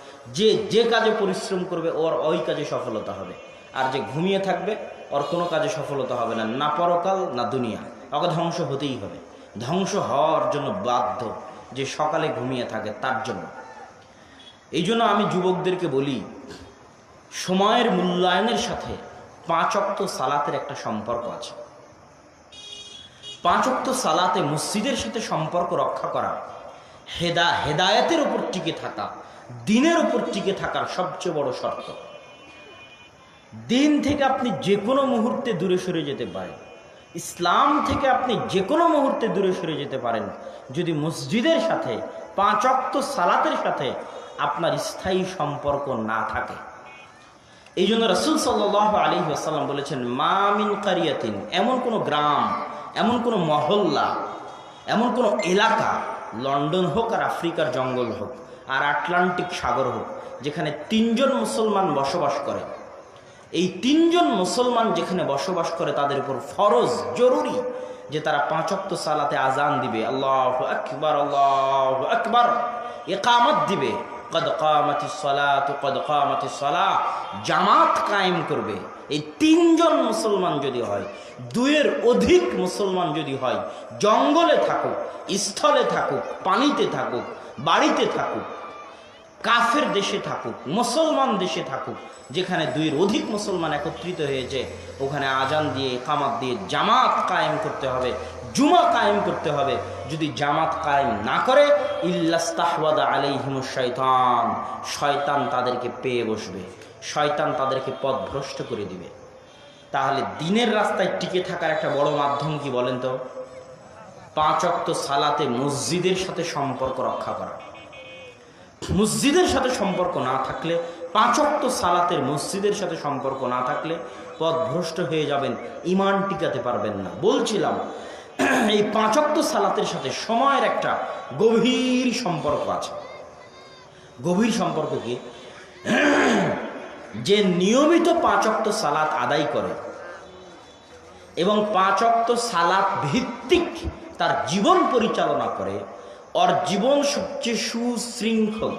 যে কাজে পরিশ্রম করবে ওর ওই কাজে সফলতা হবে। আর যে ঘুমিয়ে থাকবে ওর কোনো কাজে সফলতা হবে না, না পরকাল না দুনিয়া, ওকে ধ্বংস হতেই হবে। ধ্বংস হওয়ার জন্য বাধ্য যে সকালে ঘুমিয়ে থাকে তার জন্য। এই জন্য আমি যুবকদেরকে বলি, সময়ের মূল্যায়নের সাথে 5 ওয়াক্ত সালাতের একটা সম্পর্ক আছে। 5 ওয়াক্ত সালাতে মসজিদের সাথে সম্পর্ক রক্ষা করা, হেদায়েতের উপর টিকে থাকা, দিনের উপর টিকে থাকার সবচেয়ে বড় শর্ত। দিন থেকে আপনি যে কোনো মুহূর্তে দূরে সরে যেতে পারেন, ইসলাম থেকে আপনি যে কোনো মুহূর্তে দূরে সরে যেতে পারেন যদি মসজিদের সাথে 5 ওয়াক্ত সালাতের সাথে আপনার স্থায়ী সম্পর্ক না থাকে। এই জন্য রাসূল সাল্লাল্লাহু আলাইহি ওয়াসাল্লাম বলেছেন, মা মিন কারিয়াতিন, এমন কোনো গ্রাম, এমন কোনো মহল্লা, এমন কোনো এলাকা, লন্ডন হোক আর আফ্রিকার জঙ্গল হোক আর আটলান্টিক সাগর হোক, যেখানে 3 জন মুসলমান বসবাস করে, এই 3 জন মুসলমান যেখানে বসবাস করে তাদের উপর ফরজ, জরুরি যে তারা 5 ওয়াক্ত সালাতে আজান দিবে, আল্লাহু আকবার আল্লাহু আকবার, ইকামত দিবে, কদ কামাতিস সালাতু কদ কামাতিস সালাহ, জামাত কায়েম করবে। এই 3 জন মুসলমান যদি হয়, 2-এর অধিক মুসলমান যদি হয়, জঙ্গলে থাকুক, স্থলে থাকুক, পানিতে থাকুক, বাড়িতে থাকুক, কাফের দেশে থাকুক, মুসলমান দেশে থাকুক, যেখানে 2-এর অধিক মুসলমান একত্রিত হয়েছে ওখানে আজান দিয়ে ইকামত দিয়ে জামাত কায়েম করতে হবে, জুমা কায়েম করতে হবে। যদি জামাত কায়েম না করে, ইল্লাস্তাহওয়াদা আলাইহিমুশ শাইতান, শয়তান তাদেরকে পেয়ে বসবে, শয়তান তাদেরকে পথভ্রষ্ট করে দিবে। তাহলে দিনের রাস্তায় টিকে থাকার একটা বড় মাধ্যম কি বলেন তো? 5 ওয়াক্ত সালাতে মসজিদের সাথে সম্পর্ক রক্ষা করা। মসজিদের সাথে সম্পর্ক না থাকলে, 5 ওয়াক্ত সালাতের মসজিদের সাথে সম্পর্ক না থাকলে পথভ্রষ্ট হয়ে যাবেন, ঈমান টিকাতে পারবেন না। বলছিলাম এই 5 ওয়াক্ত সালাতের সাথে সময়ের একটা গভীর সম্পর্ক আছে। গভীর সম্পর্ক কি? যে নিয়মিত 5 ওয়াক্ত সালাত আদায় করে এবং 5 ওয়াক্ত সালাত ভিত্তিক তার জীবন পরিচালনা করে, ওর জীবন সবচেয়ে সুশৃঙ্খল,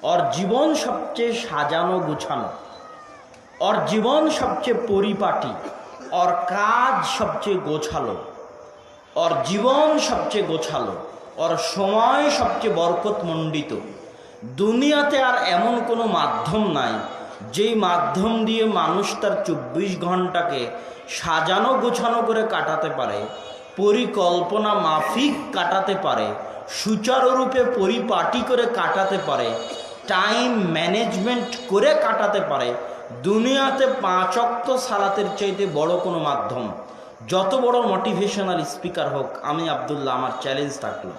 ওর জীবন সবচেয়ে সাজানো গুছানো, ওর জীবন সবচেয়ে পরিপাটি, ওর কাজ সবচেয়ে গোছালো, ওর জীবন সবচেয়ে গোছালো, ওর সময় সবচেয়ে বরকতমণ্ডিত। দুনিয়াতে আর এমন কোনো মাধ্যম নাই যেই মাধ্যম দিয়ে মানুষ তার 24 ঘন্টাকে সাজানো গোছানো করে কাটাতে পারে, পরিকল্পনা মাফিক কাটাতে পারে, সুচারুরূপে পরিপাটি করে কাটাতে পারে, টাইম ম্যানেজমেন্ট করে কাটাতে পারে। দুনিয়াতে 5 ওয়াক্ত সালাতের চাইতে বড় কোনো মাধ্যম, যত বড় মোটিভেশনাল স্পিকার হোক, আমি আব্দুল্লাহ আমার চ্যালেঞ্জ থাকলো,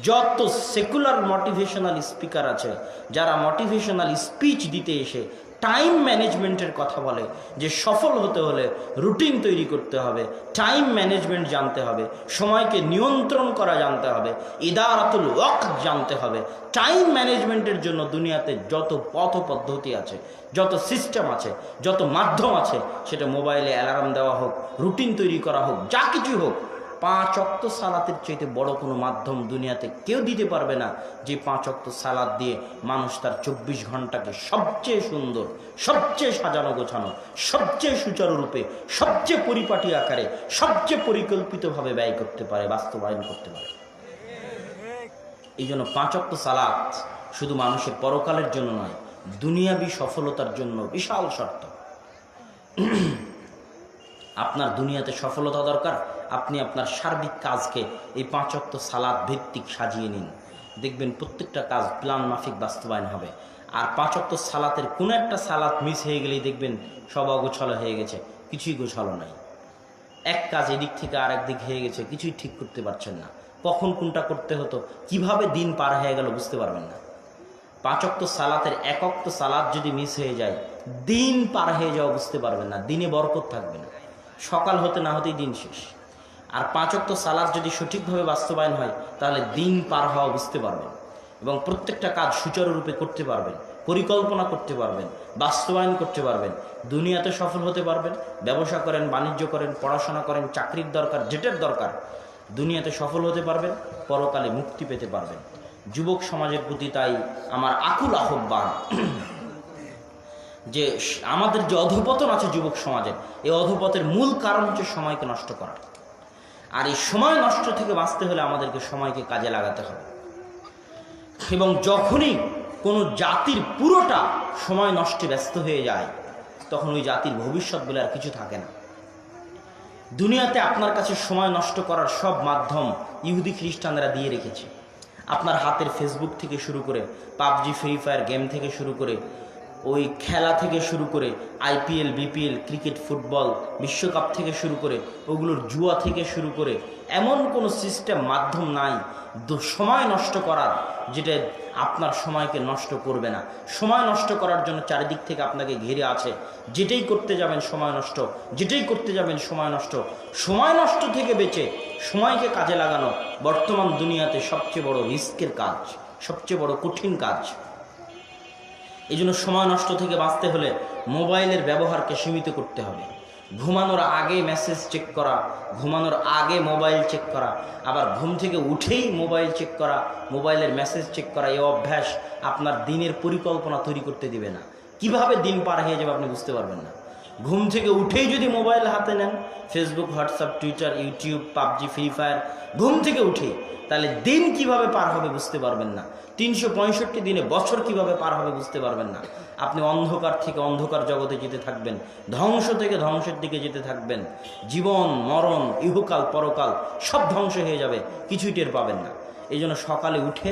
যত সেকুলার মোটিভেশনাল স্পিকার আছে যারা মোটিভেশনাল স্পিচ দিতে এসে টাইম ম্যানেজমেন্টের কথা বলে, যে সফল হতে হলে রুটিন তৈরি করতে হবে, টাইম ম্যানেজমেন্ট জানতে হবে, সময়কে নিয়ন্ত্রণ করা জানতে হবে, ইদারাতুল ওয়াক্ত জানতে হবে। টাইম ম্যানেজমেন্টের জন্য দুনিয়াতে যত পথ পদ্ধতি আছে, যত সিস্টেম আছে, যত মাধ্যম আছে, সেটা মোবাইলে অ্যালার্ম দেওয়া হোক, রুটিন তৈরি করা হোক, যা কিছু হোক, 5 ওয়াক্ত সালাতের চাইতে বড় কোনো মাধ্যম দুনিয়াতে কেউ দিতে পারবে না, যে 5 ওয়াক্ত সালাত দিয়ে মানুষ তার 24 ঘন্টাকে সবচেয়ে সুন্দর, সবচেয়ে সাজানো গোছানো, সবচেয়ে সুচারুরূপে, সবচেয়ে পরিপাটি আকারে, সবচেয়ে পরিকল্পিতভাবে ব্যয় করতে পারে, বাস্তবায়ন করতে পারে। এই জন্য 5 ওয়াক্ত সালাত শুধু মানুষের পরকালের জন্য নয়, দুনিয়াবী সফলতার জন্য বিশাল শর্ত। আপনার দুনিয়াতে সফলতা দরকার, আপনি আপনার সার্বিক কাজকে এই 5 ওয়াক্ত সালাত ভিত্তিক সাজিয়ে নিন, দেখবেন প্রত্যেকটা কাজ প্ল্যান মাফিক বাস্তবায়ন হবে। আর 5 ওয়াক্ত সালাতের কোনো একটা সালাত মিস হয়ে গেলেই দেখবেন সব অগোছালো হয়ে গেছে, কিছুই গোছালো নাই। এক কাজ এদিক থেকে আরেক দিক হয়ে গেছে, কিছুই ঠিক করতে পারছেন না। কখন কোনটা করতে হতো, কিভাবে দিন পার হয়ে গেল বুঝতে পারবেন না। 5 ওয়াক্ত সালাতের 1 ওয়াক্ত সালাত যদি মিস হয়ে যায়, দিন পার হয়ে যাওয়া বুঝতে পারবেন না, দিনে বরকত থাকবে না, সকাল হতে না হতেই দিন শেষ। আর 5 ওয়াক্ত সালাত যদি সঠিকভাবে বাস্তবায়ন হয়, তাহলে দিন পার হওয়া বুঝতে পারবেন এবং প্রত্যেকটা কাজ সুচারুরূপে করতে পারবেন, পরিকল্পনা করতে পারবেন, বাস্তবায়ন করতে পারবেন, দুনিয়াতে সফল হতে পারবেন। ব্যবসা করেন, বাণিজ্য করেন, পড়াশোনা করেন, চাকরির দরকার, যেটার দরকার, দুনিয়াতে সফল হতে পারবেন, পরকালে মুক্তি পেতে পারবেন। যুবক সমাজের প্রতি তাই আমার আকুল আহ্বান যে আমাদের যে অধঃপতন আছে যুবক সমাজের, এই অধঃপতের মূল কারণ হচ্ছে সময়কে নষ্ট করা। আর এই সময় নষ্ট থেকে বাঁচতে হলে আমাদেরকে সময়কে কাজে লাগাতে হবে। এবং যখনই কোনো জাতির পুরোটা সময় নষ্টে ব্যস্ত হয়ে যায়, তখন ওই জাতির ভবিষ্যৎ বলে আর কিছু থাকে না। দুনিয়াতে আপনার কাছে সময় নষ্ট করার সব মাধ্যম ইহুদি খ্রিস্টানরা দিয়ে রেখেছে। আপনার হাতের ফেসবুক থেকে শুরু করে, পাবজি, ফ্রি ফায়ার গেম থেকে শুরু করে, ওই খেলা থেকে শুরু করে, আইপিএল, বিপিএল, ক্রিকেট, ফুটবল, বিশ্বকাপ থেকে শুরু করে, ওগুলোর জুয়া থেকে শুরু করে, এমন কোনো সিস্টেম, মাধ্যম নাই সময় নষ্ট করার, যেটা আপনার সময়কে নষ্ট করবে না। সময় নষ্ট করার জন্য চারিদিক থেকে আপনাকে ঘিরে আছে। যেটাই করতে যাবেন সময় নষ্ট, যেটাই করতে যাবেন সময় নষ্ট। সময় নষ্ট থেকে বেঁচে সময়কে কাজে লাগানো বর্তমান দুনিয়াতে সবচেয়ে বড় রিস্কের কাজ, সবচেয়ে বড় কঠিন কাজ। এই জন্য সময় নষ্ট থেকে বাঁচতে হলে মোবাইলের ব্যবহারকে সীমিত করতে হবে। ঘুমানোর আগে মেসেজ চেক করা, ঘুমানোর আগে মোবাইল চেক করা, আবার ঘুম থেকে উঠেই মোবাইল চেক করা, মোবাইলের মেসেজ চেক করা, এই অভ্যাস আপনার দিনের পরিকল্পনা তৈরি করতে দিবে না। কিভাবে দিন পার হয়ে যাবে আপনি বুঝতে পারবেন না। ঘুম থেকে উঠেই যদি মোবাইল হাতে নেন, Facebook, WhatsApp, Twitter, YouTube, PUBG, free fire, ঘুম থেকে উঠেই, তাহলে দিন কিভাবে পার হবে বুঝতে পারবেন না। 365 দিনে বছর কিভাবে পার হবে বুঝতে পারবেন না। আপনি অন্ধকার থেকে অন্ধকার জগতে যেতে থাকবেন, ধ্বংস থেকে ধ্বংসের দিকে যেতে থাকবেন। জীবন, মরণ, ইহকাল, পরকাল সব ধ্বংস হয়ে যাবে, কিছুই টের পাবেন না। এই জন্য সকালে উঠে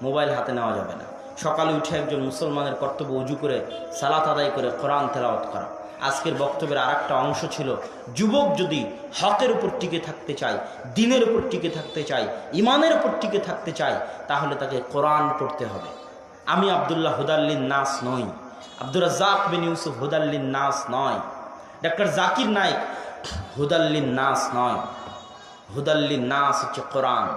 মোবাইল হাতে নেওয়া যাবে না। সকালে উঠে একজন মুসলমানের কর্তব্য উজু করে, সালাত আদায় করে কোরআন তেলাওয়াত করা। আজকের বক্তব্যের আরেকটা অংশ ছিল, যুবক যদি হকের উপর টিকে থাকতে চায়, দ্বীনের উপর টিকে থাকতে চায়, ইমানের উপর টিকে থাকতে চায়, তাহলে তাকে কোরআন পড়তে হবে। আমি আব্দুল্লাহ হুদাল্লিন নাস নই, আব্দুর রাজ্জাক বিন ইউসুফ হুদাল্লিন নাস নয়, ডক্টর জাকির নায়েক হুদাল্লিন নাস নয়। হুদাল্লিন নাস হচ্ছে কোরআন।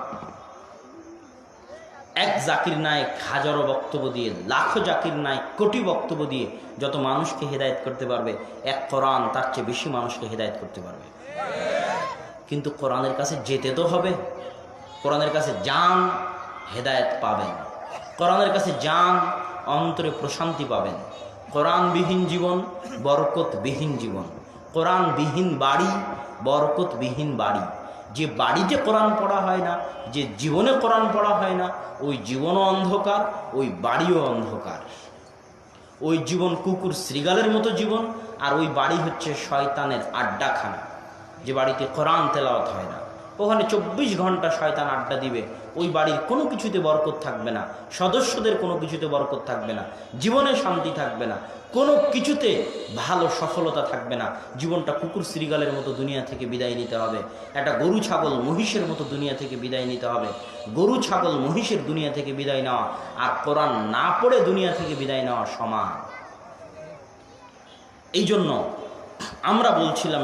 এক জাকির নায়েক হাজারো বক্তব্য দিয়ে, লাখো জাকির নায়েক কোটি বক্তব্য দিয়ে যত মানুষকে হেদায়েত করতে পারবে, এক কোরআন তার চেয়ে বেশি মানুষকে হেদায়েত করতে পারবে। কিন্তু কোরআনের কাছে যেতে তো হবে। কোরআনের কাছে যান, হেদায়েত পাবেন। কোরআনের কাছে যান, অন্তরে প্রশান্তি পাবেন। কোরআনবিহীন জীবন বরকতবিহীন জীবন। কোরআনবিহীন বাড়ি বরকতবিহীন বাড়ি। যে বাড়িতে কোরআন পড়া হয় না, যে জীবনে কোরআন পড়া হয় না, ওই জীবনও অন্ধকার, ওই বাড়িও অন্ধকার। ওই জীবন কুকুর শ্রীগালের মতো জীবন, আর ওই বাড়ি হচ্ছে শয়তানের আড্ডাখানা। যে বাড়িতে কোরআন তেলাওয়াত হয় না, ওখানে 24 ঘন্টা শয়তান আড্ডা দিবে। ওই বাড়ির কোনো কিছুতে বরকত থাকবে না, সদস্যদের কোনো কিছুতে বরকত থাকবে না, জীবনে শান্তি থাকবে না, কোনো কিছুতে ভালো সফলতা থাকবে না। জীবনটা কুকুর শ্রীগালের মতো দুনিয়া থেকে বিদায় নিতে হবে। একটা গরু ছাগল মহিষের মতো দুনিয়া থেকে বিদায় নিতে হবে। গরু ছাগল মহিষের দুনিয়া থেকে বিদায় নেওয়া আর কোরআন না পড়ে দুনিয়া থেকে বিদায় নেওয়া সমান। এই জন্য আমরা বলছিলাম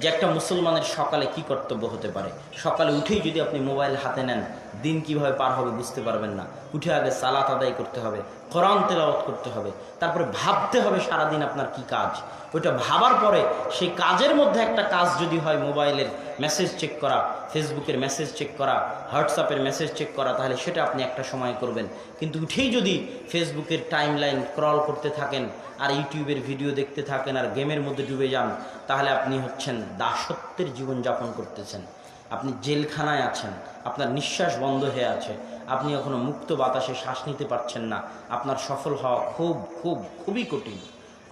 যে একটা মুসলমানের সকালে কি কর্তব্য হতে পারে। সকালে উঠেই যদি আপনি মোবাইল হাতে নেন, দিন কিভাবে পার হবে বুঝতে পারবেন না। উঠে আগে সালাত আদায় করতে হবে, কোরআন তেলাওয়াত করতে হবে, তারপরে ভাবতে হবে সারাদিন আপনার কি কাজ। ওইটা ভাবার পরে সেই কাজের মধ্যে একটা কাজ যদি হয় মোবাইলের মেসেজ চেক করা, ফেসবুকের মেসেজ চেক করা, হোয়াটসঅ্যাপের মেসেজ চেক করা, তাহলে সেটা আপনি একটা সময় করবেন। কিন্তু উঠেই যদি ফেসবুকের টাইমলাইন স্ক্রল করতে থাকেন, আর ইউটিউবের ভিডিও দেখতে থাকেন, আর গেমের মধ্যে ডুবে যান, তাহলে আপনি হচ্ছেন দাসত্বের জীবনযাপন করতেছেন। আপনি জেলখানায় আছেন, আপনার নিঃশ্বাস বন্ধ হয়ে আছে, আপনি এখনো মুক্ত বাতাসে শ্বাস নিতে পারছেন না। আপনার সফল হওয়া খুবই কঠিন।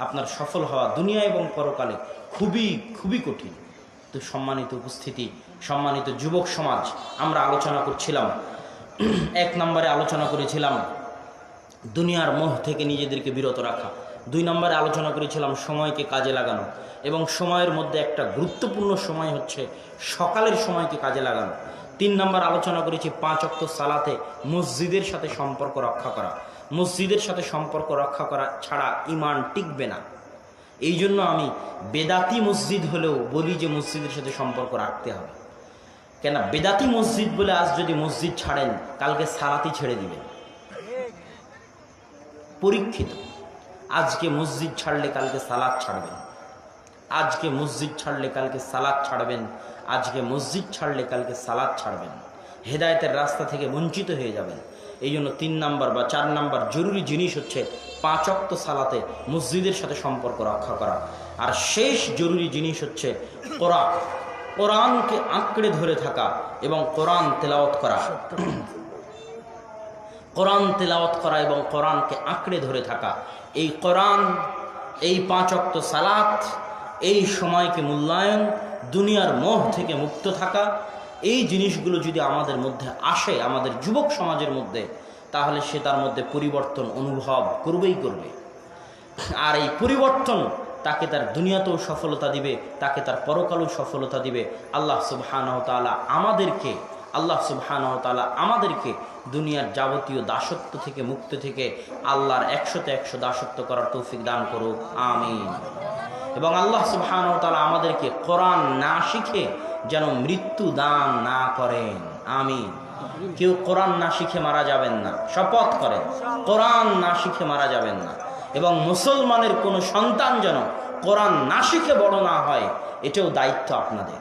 আপনার সফল হওয়া দুনিয়া এবং পরকালে খুবই কঠিন। তো সম্মানিত উপস্থিতি, সম্মানিত যুবক সমাজ, আমরা আলোচনা করছিলাম, 1 নম্বরে আলোচনা করেছিলাম দুনিয়ার মোহ থেকে নিজেদেরকে বিরত রাখা। 2 নম্বরে আলোচনা করেছিলাম সময়কে কাজে লাগানো, এবং সময়ের মধ্যে একটা গুরুত্বপূর্ণ সময় হচ্ছে সকালের সময়কে কাজে লাগানো। 3 নম্বর আলোচনা করেছি 5 ওয়াক্ত সালাতে মসজিদের সাথে সম্পর্ক রক্ষা করা। মসজিদের সাথে সম্পর্ক রক্ষা করা ছাড়া ঈমান টিকবে না। এই জন্য আমি বেদাতি মসজিদ হলেও বলি যে মসজিদের সাথে সম্পর্ক রাখতে হবে। কেন বেদাতি মসজিদ বলে আজ যদি মসজিদ ছাড়েন, কালকে সালাতই ছেড়ে দিবেন। পরীক্ষিত। আজকে মসজিদ ছাড়লে কালকে সালাত ছাড়বেন, আজকে মসজিদ ছাড়লে কালকে সালাত ছাড়বেন, আজকে মসজিদ ছাড়লে কালকে সালাত ছাড়বেন। হেদায়েতের রাস্তা থেকে বঞ্চিত হয়ে যাবেন। এই জন্য 3 নাম্বার বা 4 নাম্বার জরুরি জিনিস হচ্ছে 5 ওয়াক্ত সালাতে মসজিদের সাথে সম্পর্ক রক্ষা করা। আর শেষ জরুরি জিনিস হচ্ছে কোরআনকে আঁকড়ে ধরে থাকা এবং কোরআন তেলাওয়াত করা। কোরআন তেলাওয়াত করা এবং কোরআনকে আঁকড়ে ধরে থাকা। এই কোরআন, এই 5 ওয়াক্ত সালাত, এই সময়কে মূল্যায়ন, দুনিয়ার মোহ থেকে মুক্ত থাকা, এই জিনিসগুলো যদি আমাদের মধ্যে আসে, আমাদের যুবক সমাজের মধ্যে, তাহলে সে তার মধ্যে পরিবর্তন অনুভব করবেই করবে। আর এই পরিবর্তন তাকে তার দুনিয়াতেও সফলতা দিবে, তাকে তার পরকালেও সফলতা দিবে। আল্লাহ সুবহানাহু ওয়া তাআলা আমাদেরকে দুনিয়ার যাবতীয় দাসত্ব থেকে মুক্তি থেকে আল্লাহর 100তে 100 দাসত্ব করার তৌফিক দান করুক, আমিন। এবং আল্লাহ সুবহানাহু ওয়া তাআলা আমাদেরকে কোরআন না শিখে যেন মৃত্যু দান না করেন, আমিন। কেউ কোরআন না শিখে মারা যাবেন না, শপথ করেন কোরআন না শিখে মারা যাবেন না। এবং মুসলমানের কোনো সন্তান যেন কোরআন না শিখে বড় না হয়, এটাও দায়িত্ব আপনাদের।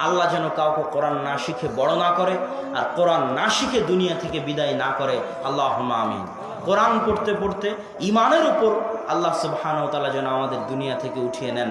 আল্লাহ যেন কাউকে কোরআন না শিখে বড় না করে, আর কোরআন না শিখে দুনিয়া থেকে বিদায় না করে, আল্লাহুম্মা আমিন। কোরআন পড়তে পড়তে ঈমানের উপর আল্লাহ সুবহানাহু ওয়া তাআলা যেন আমাদের দুনিয়া থেকে উঠিয়ে নেন।